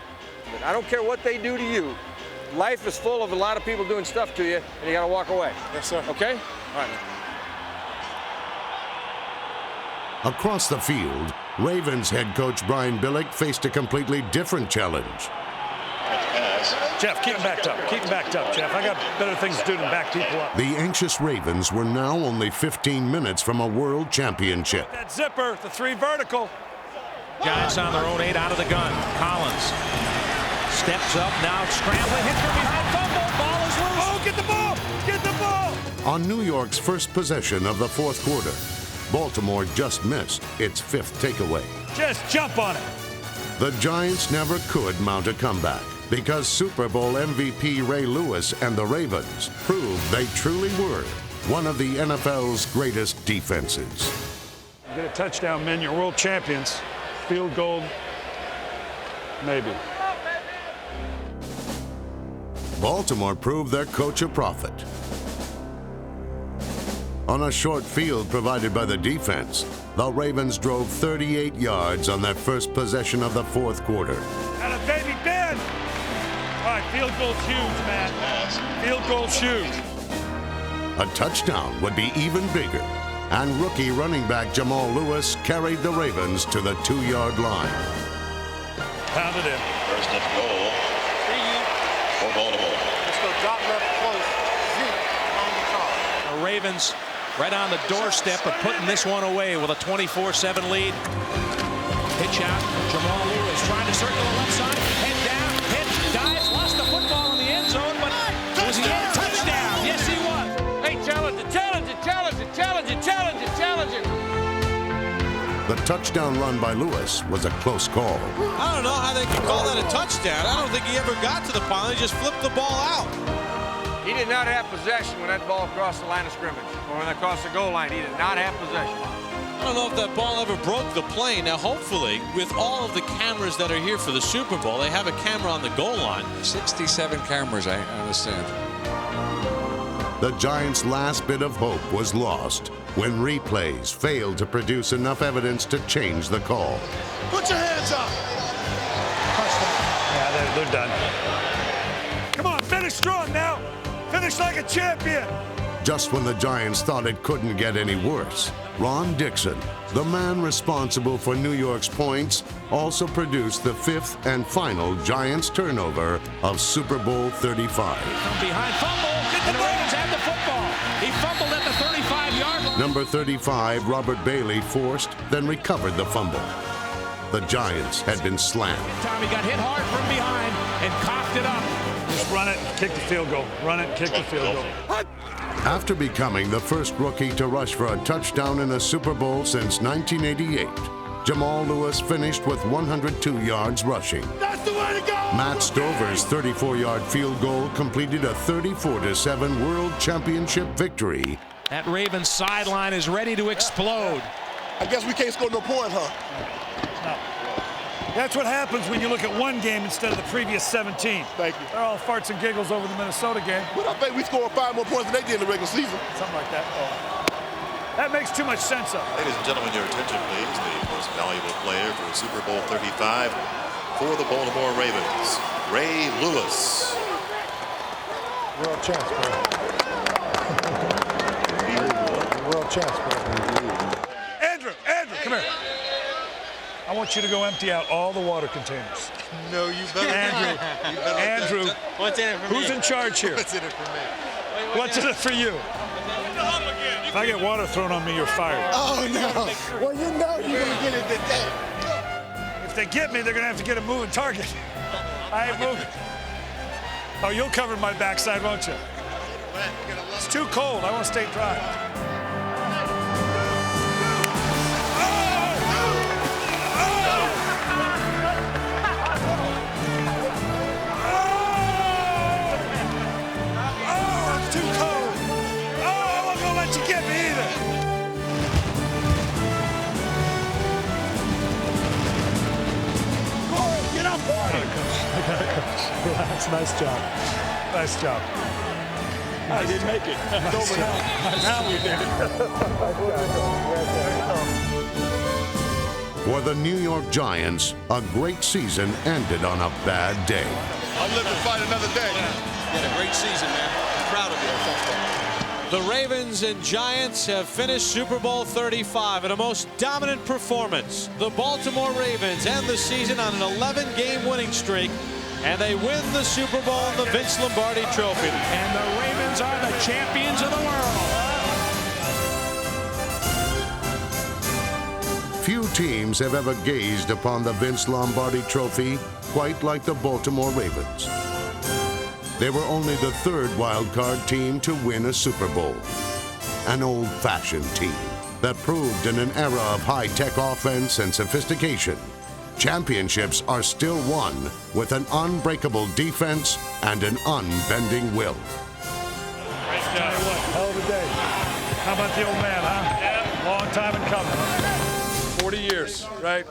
I don't care what they do to you. Life is full of a lot of people doing stuff to you, and you got to walk away. Yes, sir. Okay? All right. Across the field, Ravens head coach Brian Billick faced a completely different challenge. Jeff, keep him backed up. Keep him backed up, Jeff. I got better things to do than back people up. The anxious Ravens were now only 15 minutes from a world championship. That zipper, the 3 vertical. Giants on their own 8 out of the gun. Collins steps up, now scrambling, hit from behind, fumble, ball is loose. Oh, get the ball! Get the ball! On New York's first possession of the fourth quarter, Baltimore just missed its 5th takeaway. Just jump on it. The Giants never could mount a comeback because Super Bowl MVP Ray Lewis and the Ravens proved they truly were one of the NFL's greatest defenses. Get a touchdown, men. You're world champions. Field goal, maybe. Baltimore proved their coach a prophet. On a short field provided by the defense, the Ravens drove 38 yards on their first possession of the fourth quarter. And a baby Ben! All right, field goal's huge, man. Field goal's huge. A touchdown would be even bigger, and rookie running back Jamal Lewis carried the Ravens to the 2-yard line. Pounded in. First and goal for Baltimore. Let's go drop left close. Zeke on the top. The Ravens right on the doorstep of putting this one away with a 24-7 lead. Pitch out, Jamal Lewis trying to circle the left side, head down, hit, dives, lost the football in the end zone, but was he in? Touchdown! Yes, he was. Hey, challenge it, challenge it, challenge it, challenge it, challenge it, challenge it. The touchdown run by Lewis was a close call. I don't know how they can call that a touchdown. I don't think he ever got to the pylon. He just flipped the ball out. He did not have possession when that ball crossed the line of scrimmage, or when they crossed the goal line. He did not have possession. I don't know if that ball ever broke the plane. Now, hopefully, with all of the cameras that are here for the Super Bowl, they have a camera on the goal line. 67 cameras, I understand. The Giants' last bit of hope was lost when replays failed to produce enough evidence to change the call. Put your hands up. Yeah, they're done. Come on, finish strong now. Finish like a champion. Just when the Giants thought it couldn't get any worse, Ron Dixon, the man responsible for New York's points, also produced the 5th and final Giants turnover of Super Bowl 35. From behind, fumble, and the Ravens had the football. He fumbled at the 35-yard line. Number 35, Robert Bailey, forced, then recovered the fumble. The Giants had been slammed. Time he got hit hard from behind and cocked it up. Just run it, kick the field goal. Run it, kick the field goal. After becoming the first rookie to rush for a touchdown in a Super Bowl since 1988, Jamal Lewis finished with 102 yards rushing. That's the way to go! Matt Stover's 34-yard field goal completed a 34-7 World Championship victory. That Ravens sideline is ready to explode. I guess we can't score no points, huh? No. That's what happens when you look at one game instead of the previous 17. Thank you. They're all farts and giggles over the Minnesota game. But I bet we scored 5 more points than they did in the regular season. Something like that. Oh. That makes too much sense of it. Ladies and gentlemen, your attention, please. The most valuable player for Super Bowl 35 for the Baltimore Ravens, Ray Lewis. World champs, bro. World champs, bro. Andrew, come here. I want you to go empty out all the water containers. No, you better. Andrew, what's in it for me? Who's in charge here? What's in it for me? What's in it for you? If I get water thrown on me, you're fired. Oh, no. Well, you know you're going to get it today. If they get me, they're going to have to get a moving target. I ain't moving. Oh, you'll cover my backside, won't you? It's too cold. I want to stay dry. Relax, nice job. Nice job. I didn't make it. It's over now. Now we did it. For the New York Giants, a great season ended on a bad day. I'll live to fight another day. You had a great season, man. I'm proud of you. The Ravens and Giants have finished Super Bowl 35 in a most dominant performance. The Baltimore Ravens end the season on an 11-game winning streak, and they win the Super Bowl and the Vince Lombardi Trophy. And the Ravens are the champions of the world. Few teams have ever gazed upon the Vince Lombardi Trophy quite like the Baltimore Ravens. They were only the third wild-card team to win a Super Bowl. An old-fashioned team that proved in an era of high-tech offense and sophistication, championships are still won with an unbreakable defense and an unbending will. Great job. Hell of a day. How about the old man, huh? Yeah. Long time in coming. 40 years, right?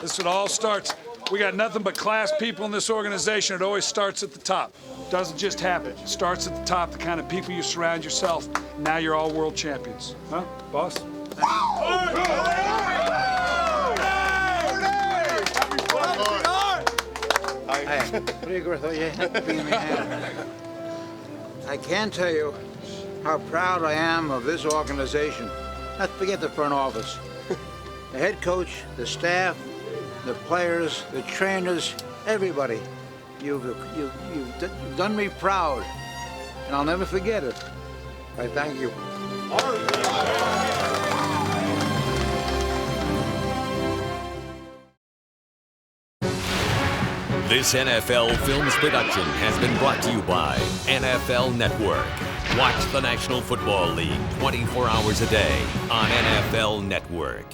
This it all starts. We got nothing but class people in this organization. It always starts at the top. Doesn't just happen. It starts at the top, the kind of people you surround yourself. Now you're all world champions. Huh, boss? I can't tell you how proud I am of this organization. Not forget the front office. The head coach, the staff, the players, the trainers, everybody. You've done me proud, and I'll never forget it. I thank you. This NFL Films production has been brought to you by NFL Network. Watch the National Football League 24 hours a day on NFL Network.